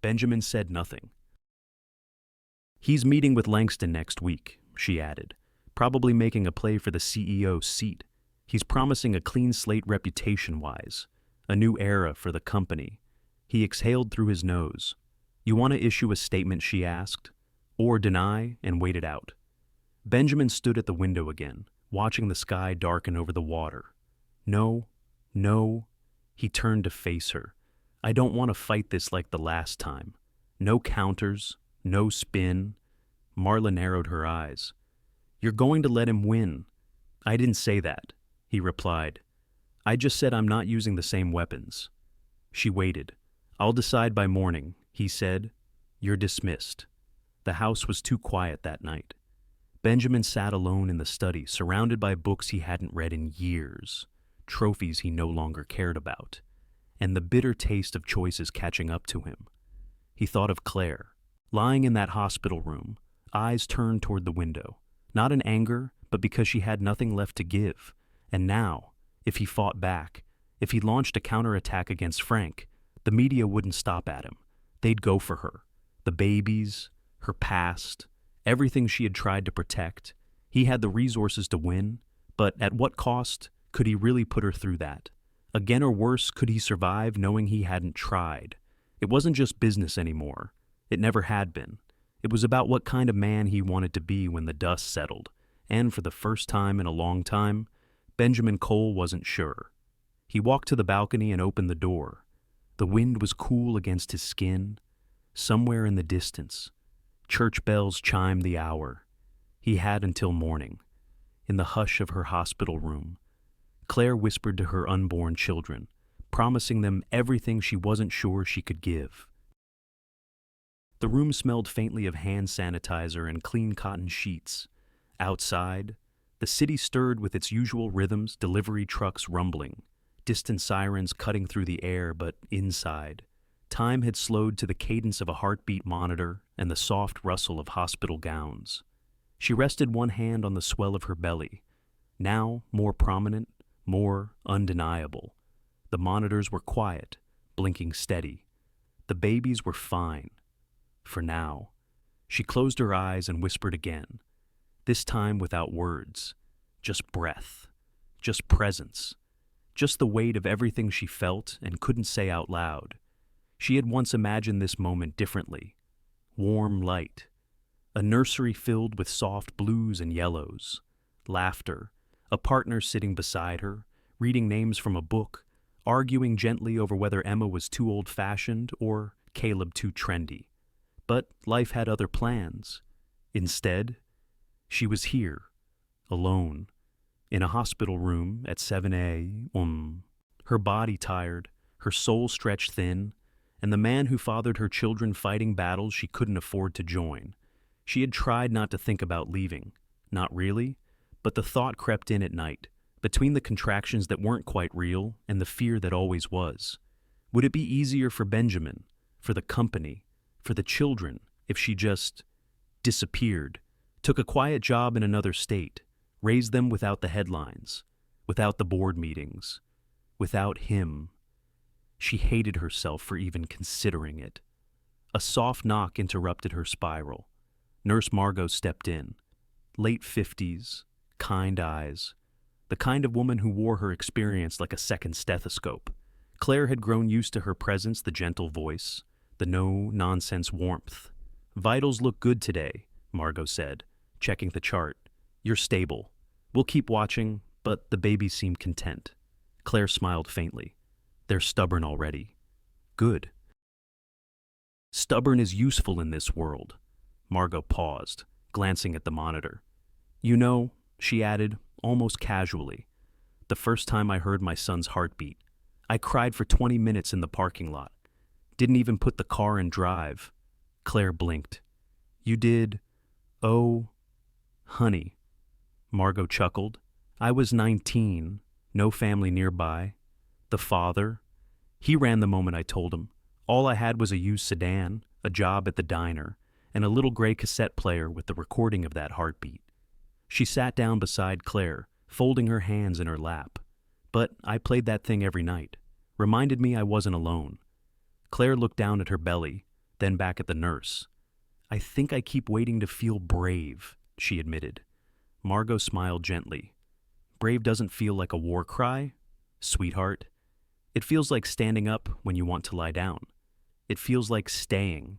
Benjamin said nothing. "He's meeting with Langston next week," she added, "probably making a play for the CEO's seat. He's promising a clean slate reputation-wise, a new era for the company." He exhaled through his nose. "You want to issue a statement?" she asked, "or deny and wait it out?" Benjamin stood at the window again, watching the sky darken over the water. "No, no." He turned to face her. "I don't want to fight this like the last time. No counters, no spin." Marla narrowed her eyes. "You're going to let him win." "I didn't say that," he replied. "I just said I'm not using the same weapons." She waited. "I'll decide by morning," he said. "You're dismissed." The house was too quiet that night. Benjamin sat alone in the study, surrounded by books he hadn't read in years, trophies he no longer cared about, and the bitter taste of choices catching up to him. He thought of Claire, lying in that hospital room, eyes turned toward the window, not in anger, but because she had nothing left to give. And now, if he fought back, if he launched a counterattack against Frank, the media wouldn't stop at him. They'd go for her. The babies, her past, everything she had tried to protect. He had the resources to win, but at what cost could he really put her through that? Again, or worse, could he survive knowing he hadn't tried? It wasn't just business anymore. It never had been. It was about what kind of man he wanted to be when the dust settled, and for the first time in a long time, Benjamin Cole wasn't sure. He walked to the balcony and opened the door. The wind was cool against his skin. Somewhere in the distance, church bells chimed the hour. He had until morning. In the hush of her hospital room, Claire whispered to her unborn children, promising them everything she wasn't sure she could give. The room smelled faintly of hand sanitizer and clean cotton sheets. Outside, the city stirred with its usual rhythms, delivery trucks rumbling, distant sirens cutting through the air, but inside, time had slowed to the cadence of a heartbeat monitor and the soft rustle of hospital gowns. She rested one hand on the swell of her belly, now more prominent, more undeniable. The monitors were quiet, blinking steady. The babies were fine. For now. She closed her eyes and whispered again, this time without words, just breath, just presence, just the weight of everything she felt and couldn't say out loud. She had once imagined this moment differently. Warm light, a nursery filled with soft blues and yellows, laughter, a partner sitting beside her, reading names from a book, arguing gently over whether Emma was too old-fashioned or Caleb too trendy. But life had other plans. Instead, she was here, alone, in a hospital room at 7 a.m., her body tired, her soul stretched thin, and the man who fathered her children fighting battles she couldn't afford to join. She had tried not to think about leaving. Not really, but the thought crept in at night, between the contractions that weren't quite real and the fear that always was. Would it be easier for Benjamin, for the company, for the children, if she just disappeared, took a quiet job in another state, raised them without the headlines, without the board meetings, without him? She hated herself for even considering it. A soft knock interrupted her spiral. Nurse Margot stepped in. Late 50s, kind eyes, the kind of woman who wore her experience like a second stethoscope. Claire had grown used to her presence, the gentle voice, the no-nonsense warmth. Vitals look good today, Margot said, checking the chart. You're stable. We'll keep watching, but the babies seem content. Claire smiled faintly. They're stubborn already. Good. Stubborn is useful in this world. Margot paused, glancing at the monitor. You know, she added, almost casually, the first time I heard my son's heartbeat, I cried for 20 minutes in the parking lot. Didn't even put the car in drive. Claire blinked. You did? Oh, honey. Margot chuckled. I was 19, no family nearby. The father? He ran the moment I told him. All I had was a used sedan, a job at the diner, and a little gray cassette player with the recording of that heartbeat. She sat down beside Claire, folding her hands in her lap. But I played that thing every night. Reminded me I wasn't alone. Claire looked down at her belly, then back at the nurse. I think I keep waiting to feel brave, she admitted. Margot smiled gently. Brave doesn't feel like a war cry, sweetheart. It feels like standing up when you want to lie down. It feels like staying,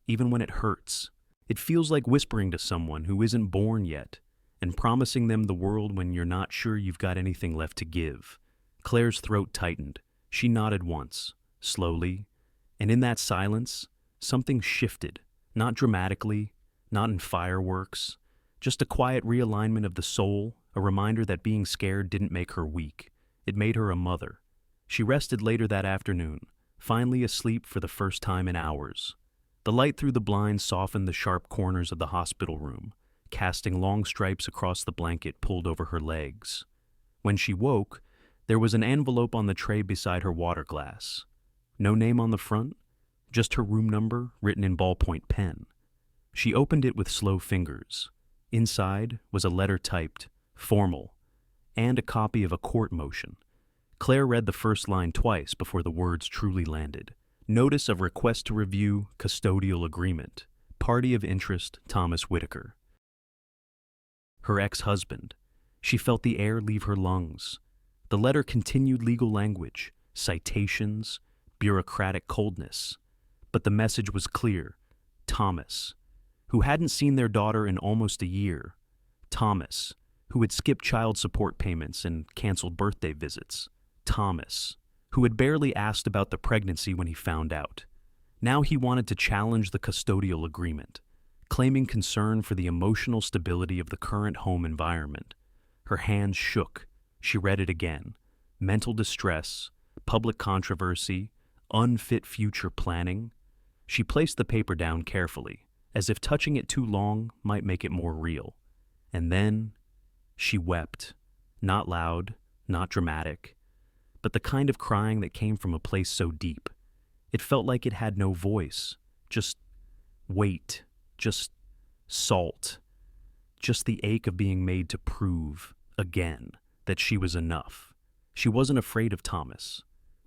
even when it hurts. It feels like whispering to someone who isn't born yet and promising them the world when you're not sure you've got anything left to give. Claire's throat tightened. She nodded once, slowly, and in that silence, something shifted, not dramatically, not in fireworks, just a quiet realignment of the soul, a reminder that being scared didn't make her weak. It made her a mother. She rested later that afternoon, finally asleep for the first time in hours. The light through the blinds softened the sharp corners of the hospital room, casting long stripes across the blanket pulled over her legs. When she woke, there was an envelope on the tray beside her water glass. No name on the front, just her room number written in ballpoint pen. She opened it with slow fingers. Inside was a letter typed, formal, and a copy of a court motion. Claire read the first line twice before the words truly landed. Notice of request to review custodial agreement. Party of interest, Thomas Whitaker. Her ex-husband. She felt the air leave her lungs. The letter continued legal language, citations, bureaucratic coldness. But the message was clear. Thomas, who hadn't seen their daughter in almost a year. Thomas, who had skipped child support payments and canceled birthday visits. Thomas, who had barely asked about the pregnancy when he found out. Now he wanted to challenge the custodial agreement, claiming concern for the emotional stability of the current home environment. Her hands shook. She read it again. Mental distress, public controversy, unfit future planning. She placed the paper down carefully, as if touching it too long might make it more real. And then she wept. Not loud, not dramatic, but the kind of crying that came from a place so deep. It felt like it had no voice, just weight, just salt, just the ache of being made to prove, again, that she was enough. She wasn't afraid of Thomas,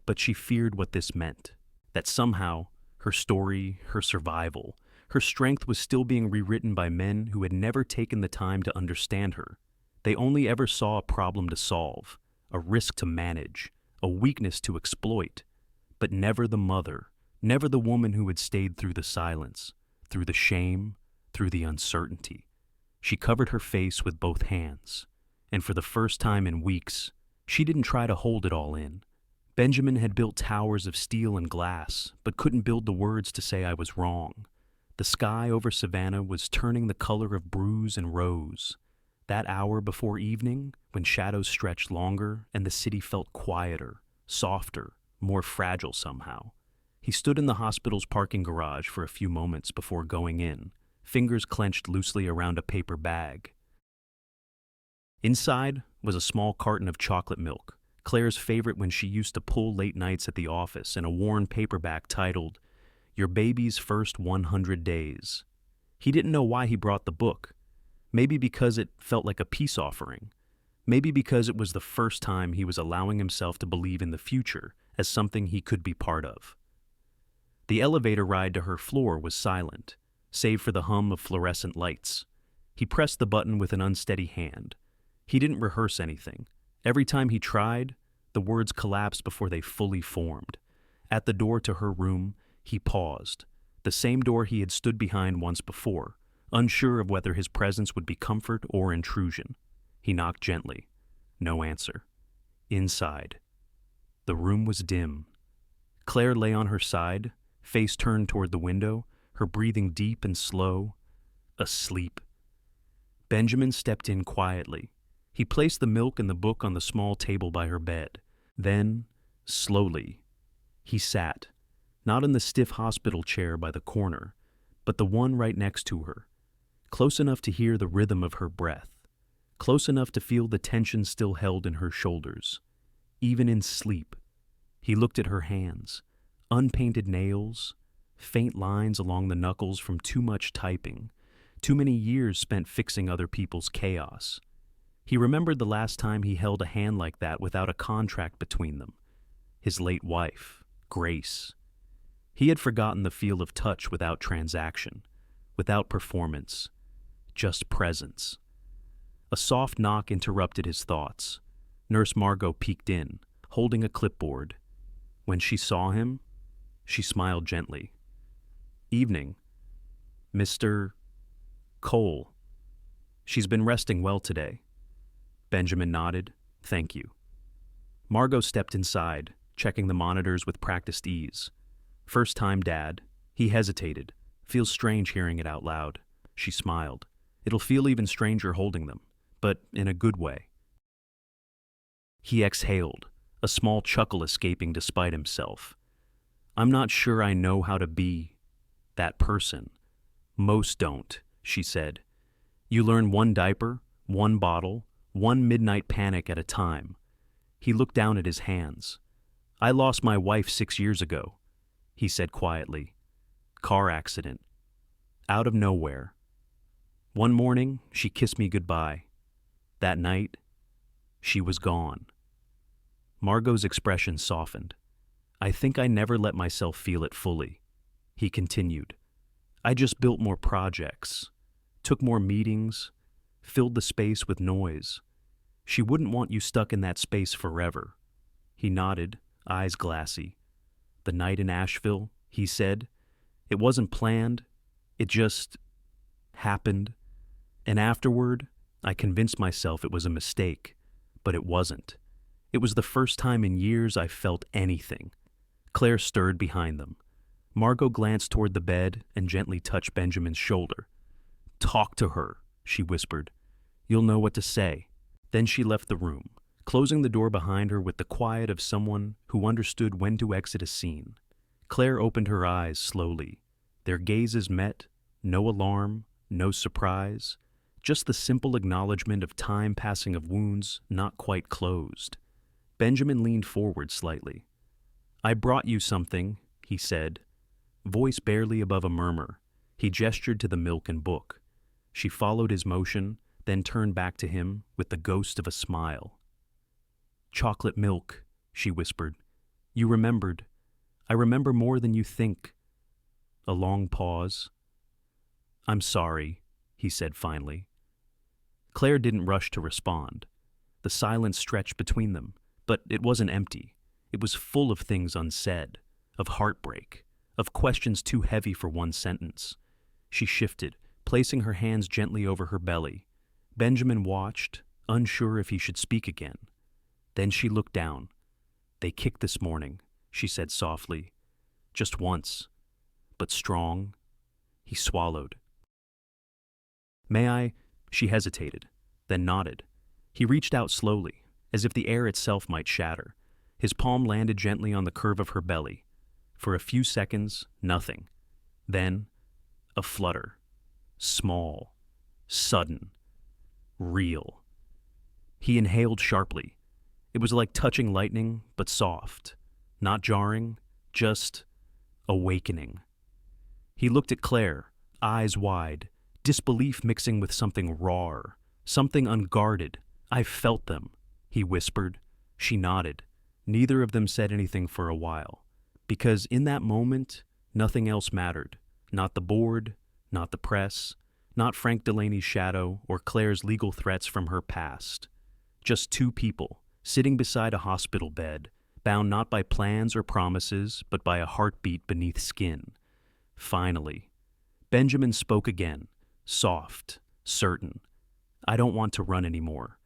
but she feared what this meant, that somehow her story, her survival, her strength was still being rewritten by men who had never taken the time to understand her. They only ever saw a problem to solve, a risk to manage, a weakness to exploit, but never the mother, never the woman who had stayed through the silence, through the shame, through the uncertainty. She covered her face with both hands, and for the first time in weeks, she didn't try to hold it all in. Benjamin had built towers of steel and glass, but couldn't build the words to say I was wrong. The sky over Savannah was turning the color of bruise and rose. That hour before evening, when shadows stretched longer and the city felt quieter, softer, more fragile somehow. He stood in the hospital's parking garage for a few moments before going in, fingers clenched loosely around a paper bag. Inside was a small carton of chocolate milk, Claire's favorite when she used to pull late nights at the office, and a worn paperback titled, Your Baby's First 100 Days. He didn't know why he brought the book. Maybe because it felt like a peace offering. Maybe because it was the first time he was allowing himself to believe in the future as something he could be part of. The elevator ride to her floor was silent, save for the hum of fluorescent lights. He pressed the button with an unsteady hand. He didn't rehearse anything. Every time he tried, the words collapsed before they fully formed. At the door to her room, he paused. the same door he had stood behind once before, unsure of whether his presence would be comfort or intrusion. He knocked gently. No answer. Inside. The room was dim. Claire lay on her side, face turned toward the window, her breathing deep and slow, asleep. Benjamin stepped in quietly. He placed the milk and the book on the small table by her bed. Then, slowly, he sat, not in the stiff hospital chair by the corner, but the one right next to her, close enough to hear the rhythm of her breath, close enough to feel the tension still held in her shoulders. Even in sleep, he looked at her hands, unpainted nails, faint lines along the knuckles from too much typing, too many years spent fixing other people's chaos. He remembered the last time he held a hand like that without a contract between them. His late wife, Grace. He had forgotten the feel of touch without transaction, without performance, just presence. A soft knock interrupted his thoughts. Nurse Margot peeked in, holding a clipboard. When she saw him, she smiled gently. Evening. Mr. Cole. She's been resting well today. Benjamin nodded. Thank you. Margot stepped inside, checking the monitors with practiced ease. First time, Dad. He hesitated. Feels strange hearing it out loud. She smiled. It'll feel even stranger holding them, but in a good way. He exhaled, a small chuckle escaping despite himself. I'm not sure I know how to be that person. Most don't, she said. You learn one diaper, one bottle, one midnight panic at a time. He looked down at his hands. I lost my wife 6 years ago, he said quietly. Car accident. Out of nowhere. One morning, she kissed me goodbye. That night, she was gone. Margot's expression softened. I think I never let myself feel it fully. He continued. I just built more projects, took more meetings, filled the space with noise. She wouldn't want you stuck in that space forever. He nodded, eyes glassy. The night in Asheville, he said, it wasn't planned, it just happened. And afterward, I convinced myself it was a mistake, but it wasn't. It was the first time in years I felt anything. Claire stirred behind them. Margot glanced toward the bed and gently touched Benjamin's shoulder. Talk to her, she whispered. You'll know what to say. Then she left the room, closing the door behind her with the quiet of someone who understood when to exit a scene. Claire opened her eyes slowly. Their gazes met, no alarm, no surprise, just the simple acknowledgement of time passing of wounds not quite closed. Benjamin leaned forward slightly. I brought you something, he said, voice barely above a murmur. He gestured to the milk and book. She followed his motion, then turned back to him with the ghost of a smile. Chocolate milk, she whispered. You remembered. I remember more than you think. A long pause. I'm sorry, he said finally. Claire didn't rush to respond. The silence stretched between them, but it wasn't empty. It was full of things unsaid, of heartbreak, of questions too heavy for one sentence. She shifted, placing her hands gently over her belly. Benjamin watched, unsure if he should speak again. Then she looked down. They kicked this morning, she said softly. Just once, but strong. He swallowed. May I? She hesitated, then nodded. He reached out slowly, as if the air itself might shatter. His palm landed gently on the curve of her belly. For a few seconds, nothing. Then, a flutter. Small, sudden, real. He inhaled sharply. It was like touching lightning, but soft. Not jarring, just awakening. He looked at Claire, eyes wide, disbelief mixing with something raw, something unguarded. I felt them, he whispered. She nodded. Neither of them said anything for a while, because in that moment, nothing else mattered. Not the board, not the press, not Frank Delaney's shadow or Claire's legal threats from her past. Just two people, sitting beside a hospital bed, bound not by plans or promises, but by a heartbeat beneath skin. Finally. Benjamin spoke again, soft, certain. I don't want to run anymore.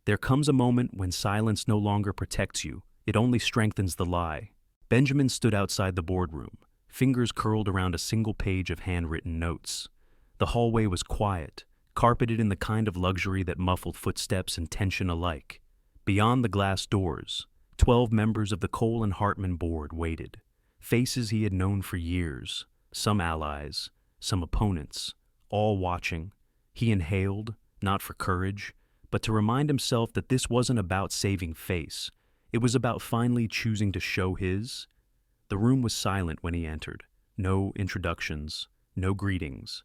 There comes a moment when silence no longer protects you, it only strengthens the lie. Benjamin stood outside the boardroom, fingers curled around a single page of handwritten notes. The hallway was quiet, carpeted in the kind of luxury that muffled footsteps and tension alike. Beyond the glass doors, 12 members of the Cole and Hartman board waited, faces he had known for years, some allies, some opponents, all watching. He inhaled, not for courage, but to remind himself that this wasn't about saving face. It was about finally choosing to show his. The room was silent when he entered. No introductions, no greetings.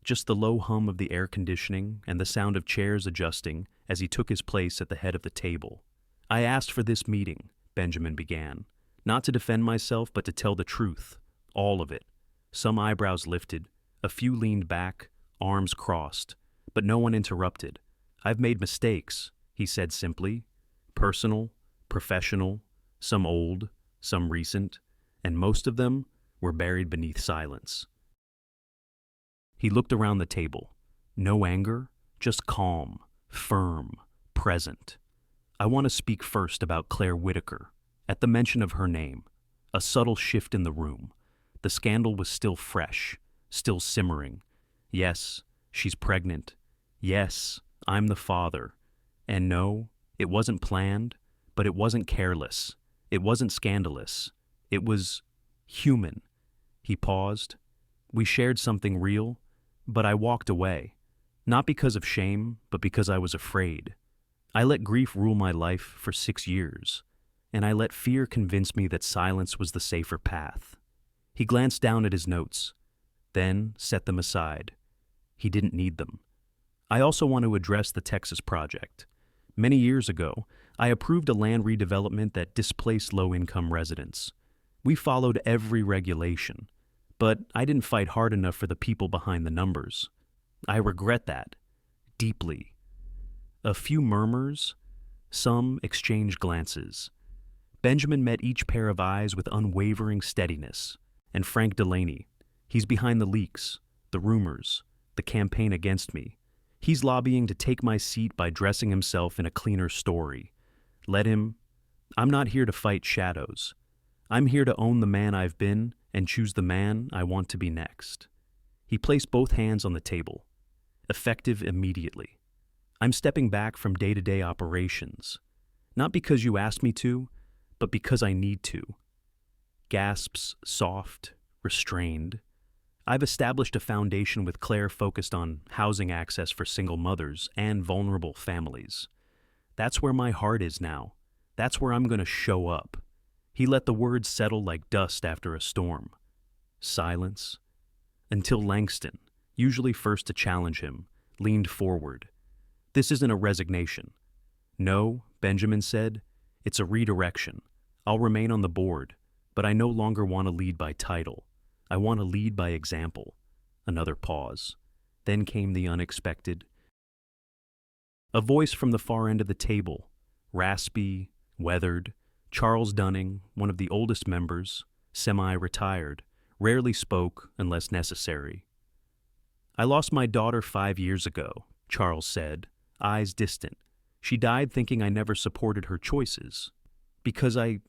Just the low hum of the air conditioning and the sound of chairs adjusting as he took his place at the head of the table. I asked for this meeting, Benjamin began, not to defend myself but to tell the truth, all of it. Some eyebrows lifted, a few leaned back, arms crossed, but no one interrupted. I've made mistakes, he said simply. Personal, professional, some old, some recent, and most of them were buried beneath silence. He looked around the table. No anger, just calm, firm, present. I want to speak first about Claire Whitaker. At the mention of her name, a subtle shift in the room. The scandal was still fresh, still simmering. Yes, she's pregnant. Yes, I'm the father. And no, it wasn't planned, but it wasn't careless. It wasn't scandalous. It was human. He paused. We shared something real, but I walked away. Not because of shame, but because I was afraid. I let grief rule my life for 6 years, and I let fear convince me that silence was the safer path. He glanced down at his notes, then set them aside. He didn't need them. I also want to address the Texas project. Many years ago, I approved a land redevelopment that displaced low-income residents. We followed every regulation, but I didn't fight hard enough for the people behind the numbers. I regret that, deeply. A few murmurs, some exchanged glances. Benjamin met each pair of eyes with unwavering steadiness. And Frank Delaney, he's behind the leaks, the rumors, the campaign against me. He's lobbying to take my seat by dressing himself in a cleaner story. Let him. I'm not here to fight shadows. I'm here to own the man I've been and choose the man I want to be next. He placed both hands on the table, effective immediately. I'm stepping back from day-to-day operations, not because you asked me to, but because I need to. Gasps, soft, restrained. I've established a foundation with Claire focused on housing access for single mothers and vulnerable families. That's where my heart is now. That's where I'm going to show up. He let the words settle like dust after a storm. Silence. Until Langston, usually first to challenge him, leaned forward. This isn't a resignation. No, Benjamin said, it's a redirection. I'll remain on the board, but I no longer want to lead by title. I want to lead by example. Another pause. Then came the unexpected. A voice from the far end of the table, raspy, weathered. Charles Dunning, one of the oldest members, semi-retired, rarely spoke unless necessary. I lost my daughter 5 years ago, Charles said, eyes distant. She died thinking I never supported her choices. Because I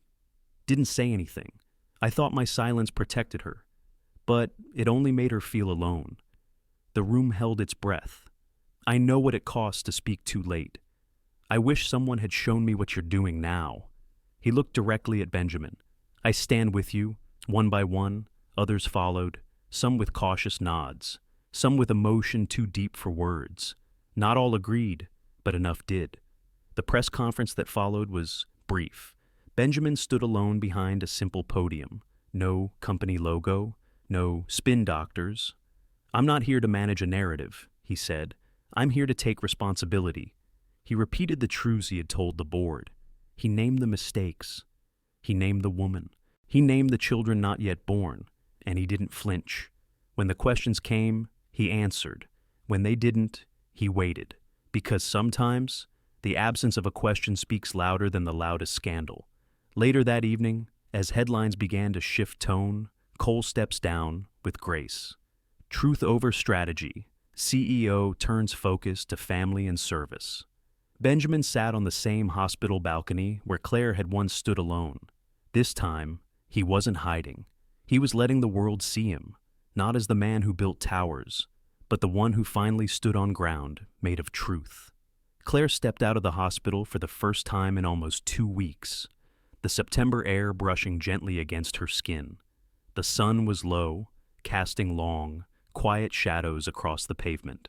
didn't say anything. I thought my silence protected her. But it only made her feel alone. The room held its breath. I know what it costs to speak too late. I wish someone had shown me what you're doing now. He looked directly at Benjamin. I stand with you, one by one. Others followed, some with cautious nods, some with emotion too deep for words. Not all agreed, but enough did. The press conference that followed was brief. Benjamin stood alone behind a simple podium. No company logo, no spin doctors. I'm not here to manage a narrative, he said. I'm here to take responsibility. He repeated the truths he had told the board. He named the mistakes. He named the woman. He named the children not yet born, and he didn't flinch. When the questions came, he answered. When they didn't, he waited. Because sometimes, the absence of a question speaks louder than the loudest scandal. Later that evening, as headlines began to shift tone, Cole steps down, with grace. Truth over strategy. CEO turns focus to family and service. Benjamin sat on the same hospital balcony where Claire had once stood alone. This time, he wasn't hiding. He was letting the world see him, not as the man who built towers, but the one who finally stood on ground made of truth. Claire stepped out of the hospital for the first time in almost 2 weeks, the September air brushing gently against her skin. The sun was low, casting long, quiet shadows across the pavement.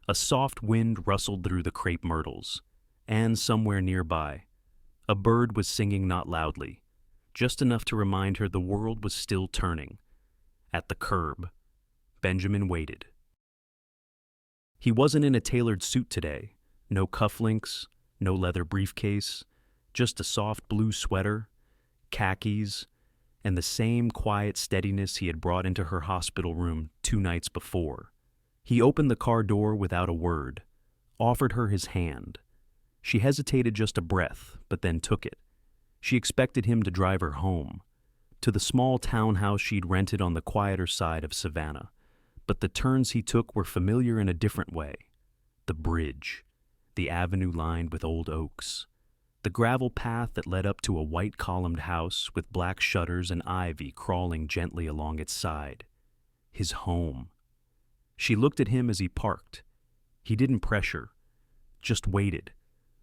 A soft wind rustled through the crepe myrtles, and somewhere nearby, a bird was singing not loudly, just enough to remind her the world was still turning. At the curb, Benjamin waited. He wasn't in a tailored suit today. No cufflinks, no leather briefcase, just a soft blue sweater, khakis, and the same quiet steadiness he had brought into her hospital room 2 nights before. He opened the car door without a word, offered her his hand. She hesitated just a breath, but then took it. She expected him to drive her home, to the small townhouse she'd rented on the quieter side of Savannah. But the turns he took were familiar in a different way. The bridge, the avenue lined with old oaks, the gravel path that led up to a white columned house with black shutters and ivy crawling gently along its side. His home. She looked at him as he parked. He didn't pressure, just waited.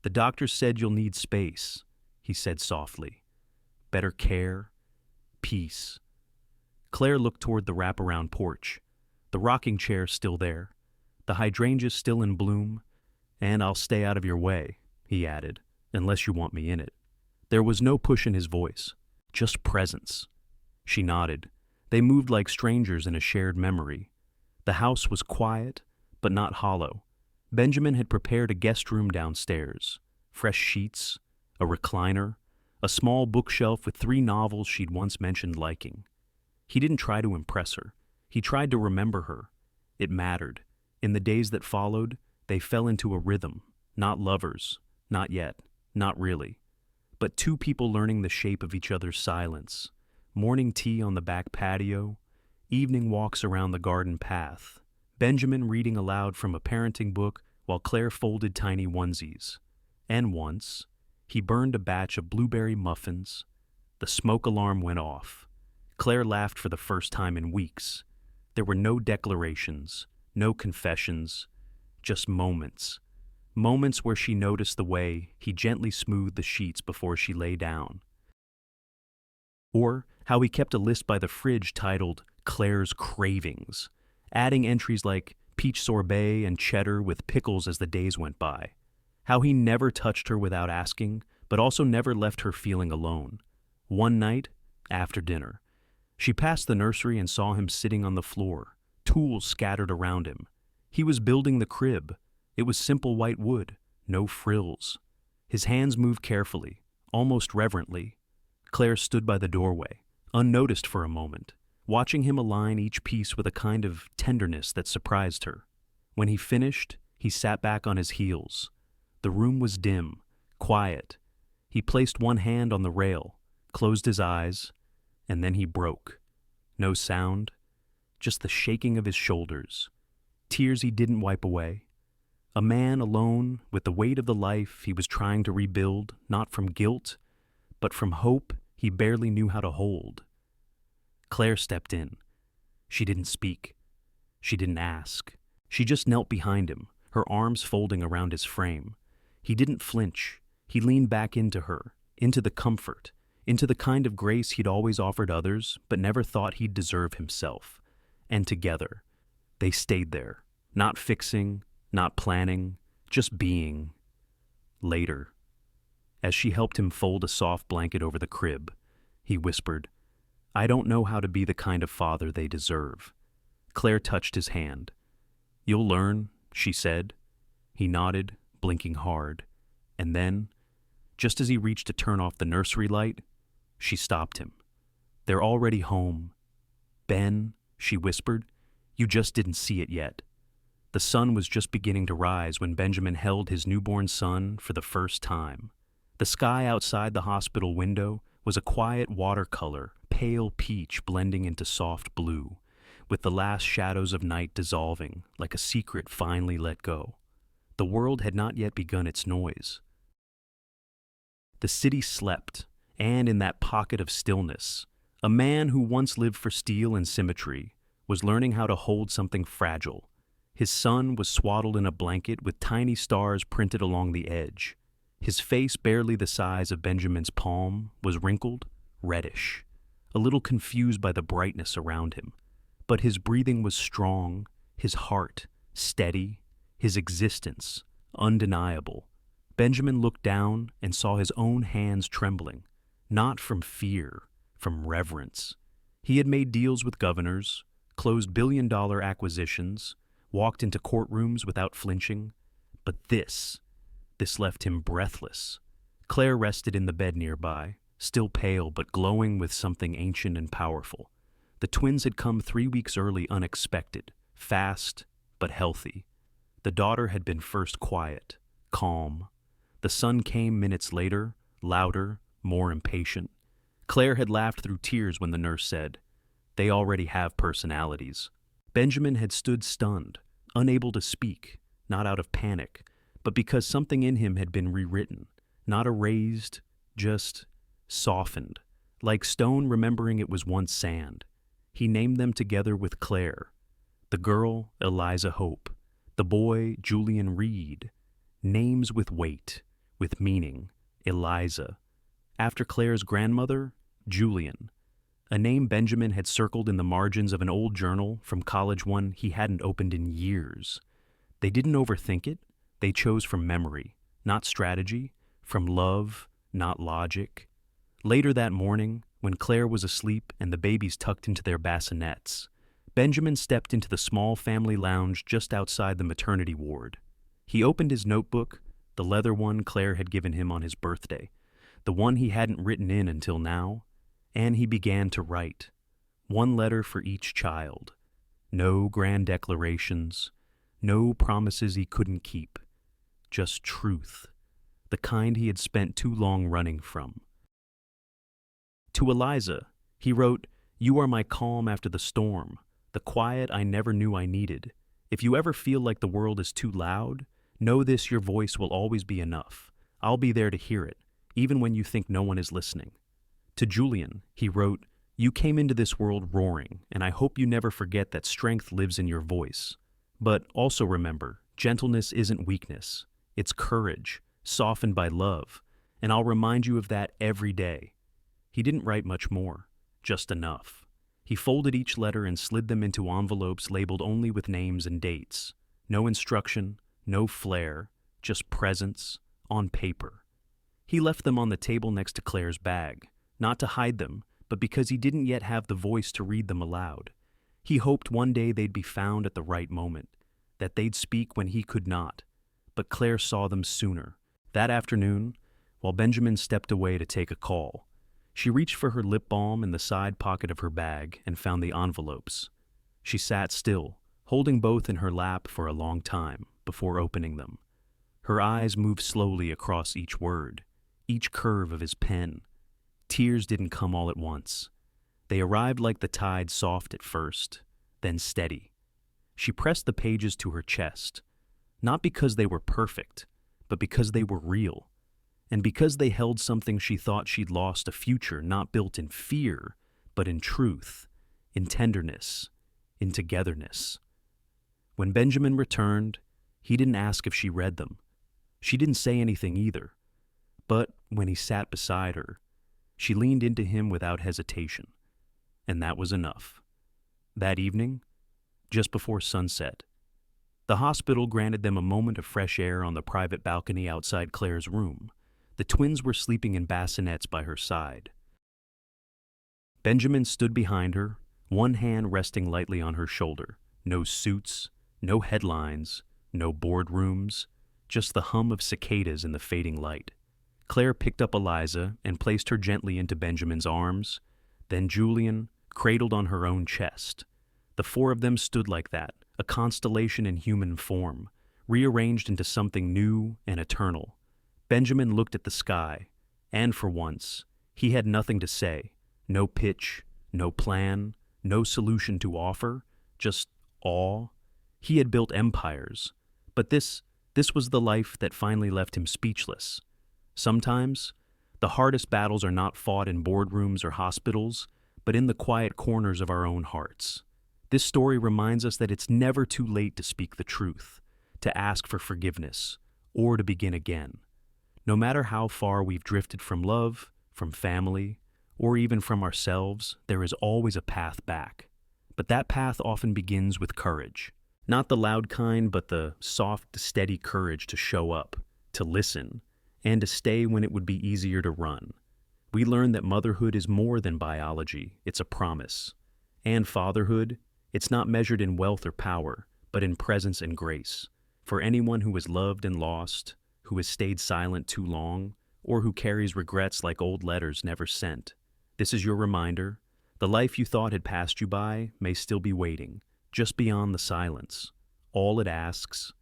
"The doctor said you'll need space," he said softly. "Better care, peace." Claire looked toward the wraparound porch. The rocking chair still there, the hydrangeas still in bloom, and "I'll stay out of your way," he added, "unless you want me in it." There was no push in his voice, just presence. She nodded. They moved like strangers in a shared memory. The house was quiet, but not hollow. Benjamin had prepared a guest room downstairs, fresh sheets, a recliner, a small bookshelf with 3 novels she'd once mentioned liking. He didn't try to impress her. He tried to remember her. It mattered. In the days that followed, they fell into a rhythm, not lovers, not yet, not really, but 2 people learning the shape of each other's silence. Morning tea on the back patio, evening walks around the garden path, Benjamin reading aloud from a parenting book while Claire folded tiny onesies. And once, he burned a batch of blueberry muffins. The smoke alarm went off. Claire laughed for the first time in weeks. There were no declarations, no confessions, just moments. Moments where she noticed the way he gently smoothed the sheets before she lay down. Or how he kept a list by the fridge titled Claire's Cravings, adding entries like peach sorbet and cheddar with pickles as the days went by. How he never touched her without asking, but also never left her feeling alone. One night, after dinner, she passed the nursery and saw him sitting on the floor, tools scattered around him. He was building the crib. It was simple white wood, no frills. His hands moved carefully, almost reverently. Claire stood by the doorway, unnoticed for a moment, watching him align each piece with a kind of tenderness that surprised her. When he finished, he sat back on his heels. The room was dim, quiet. He placed one hand on the rail, closed his eyes, and then he broke. No sound, just the shaking of his shoulders. Tears he didn't wipe away. A man alone with the weight of the life he was trying to rebuild, not from guilt, but from hope he barely knew how to hold. Claire stepped in. She didn't speak. She didn't ask. She just knelt behind him, her arms folding around his frame. He didn't flinch. He leaned back into her, into the comfort, into the kind of grace he'd always offered others, but never thought he'd deserve himself. And together, they stayed there, not fixing, not planning, just being. Later, as she helped him fold a soft blanket over the crib, he whispered, "I don't know how to be the kind of father they deserve." Claire touched his hand. "You'll learn," she said. He nodded, blinking hard. And then, just as he reached to turn off the nursery light, she stopped him. "They're already home. Ben," she whispered, "you just didn't see it yet." The sun was just beginning to rise when Benjamin held his newborn son for the first time. The sky outside the hospital window was a quiet watercolor, pale peach blending into soft blue, with the last shadows of night dissolving like a secret finally let go. The world had not yet begun its noise. The city slept, and in that pocket of stillness, a man who once lived for steel and symmetry was learning how to hold something fragile. His son was swaddled in a blanket with tiny stars printed along the edge. His face, barely the size of Benjamin's palm, was wrinkled, reddish, a little confused by the brightness around him. But his breathing was strong, his heart steady, his existence undeniable. Benjamin looked down and saw his own hands trembling, not from fear, from reverence. He had made deals with governors, closed billion-dollar acquisitions, walked into courtrooms without flinching. But this left him breathless. Claire rested in the bed nearby, still pale but glowing with something ancient and powerful. The twins had come 3 weeks early, unexpected, fast but healthy. The daughter had been first quiet, calm. The son came minutes later, louder, more impatient. Claire had laughed through tears when the nurse said, "They already have personalities." Benjamin had stood stunned, unable to speak, not out of panic, but because something in him had been rewritten, not erased, just softened, like stone remembering it was once sand. He named them together with Claire. The girl, Eliza Hope. The boy, Julian Reed. Names with weight, with meaning. Eliza. After Claire's grandmother, Julian. A name Benjamin had circled in the margins of an old journal from college, one he hadn't opened in years. They didn't overthink it. They chose from memory, not strategy, from love, not logic. Later that morning, when Claire was asleep and the babies tucked into their bassinets, Benjamin stepped into the small family lounge just outside the maternity ward. He opened his notebook, the leather one Claire had given him on his birthday, the one he hadn't written in until now, and he began to write. One letter for each child. No grand declarations, no promises he couldn't keep. Just truth, the kind he had spent too long running from. To Eliza, he wrote, "You are my calm after the storm, the quiet I never knew I needed. If you ever feel like the world is too loud, know this: your voice will always be enough. I'll be there to hear it, even when you think no one is listening." To Julian, he wrote, "You came into this world roaring, and I hope you never forget that strength lives in your voice. But also remember, gentleness isn't weakness. It's courage, softened by love, and I'll remind you of that every day." He didn't write much more, just enough. He folded each letter and slid them into envelopes labeled only with names and dates. No instruction, no flair, just presence, on paper. He left them on the table next to Claire's bag, not to hide them, but because he didn't yet have the voice to read them aloud. He hoped one day they'd be found at the right moment, that they'd speak when he could not. But Claire saw them sooner. That afternoon, while Benjamin stepped away to take a call, she reached for her lip balm in the side pocket of her bag and found the envelopes. She sat still, holding both in her lap for a long time before opening them. Her eyes moved slowly across each word, each curve of his pen. Tears didn't come all at once. They arrived like the tide, soft at first, then steady. She pressed the pages to her chest, not because they were perfect, but because they were real. And because they held something she thought she'd lost, a future not built in fear, but in truth, in tenderness, in togetherness. When Benjamin returned, he didn't ask if she read them. She didn't say anything either. But when he sat beside her, she leaned into him without hesitation. And that was enough. That evening, just before sunset, the hospital granted them a moment of fresh air on the private balcony outside Claire's room. The twins were sleeping in bassinets by her side. Benjamin stood behind her, one hand resting lightly on her shoulder. No suits, no headlines, no boardrooms, just the hum of cicadas in the fading light. Claire picked up Eliza and placed her gently into Benjamin's arms, then Julian, cradled on her own chest. The four of them stood like that, a constellation in human form, rearranged into something new and eternal. Benjamin looked at the sky, and for once, he had nothing to say, no pitch, no plan, no solution to offer, just awe. He had built empires, but this was the life that finally left him speechless. Sometimes, the hardest battles are not fought in boardrooms or hospitals, but in the quiet corners of our own hearts. This story reminds us that it's never too late to speak the truth, to ask for forgiveness, or to begin again. No matter how far we've drifted from love, from family, or even from ourselves, there is always a path back. But that path often begins with courage. Not the loud kind, but the soft, steady courage to show up, to listen, and to stay when it would be easier to run. We learn that motherhood is more than biology, it's a promise. And fatherhood, it's not measured in wealth or power, but in presence and grace. For anyone who has loved and lost, who has stayed silent too long, or who carries regrets like old letters never sent, this is your reminder. The life you thought had passed you by may still be waiting, just beyond the silence. All it asks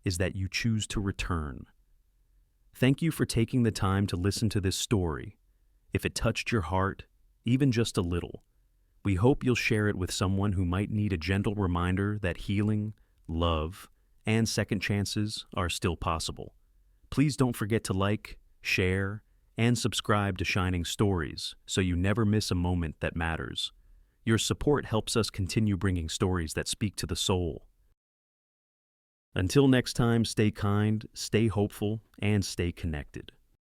is that you choose to return. Thank you for taking the time to listen to this story. If it touched your heart, even just a little, we hope you'll share it with someone who might need a gentle reminder that healing, love, and second chances are still possible. Please don't forget to like, share, and subscribe to Shining Stories so you never miss a moment that matters. Your support helps us continue bringing stories that speak to the soul. Until next time, stay kind, stay hopeful, and stay connected.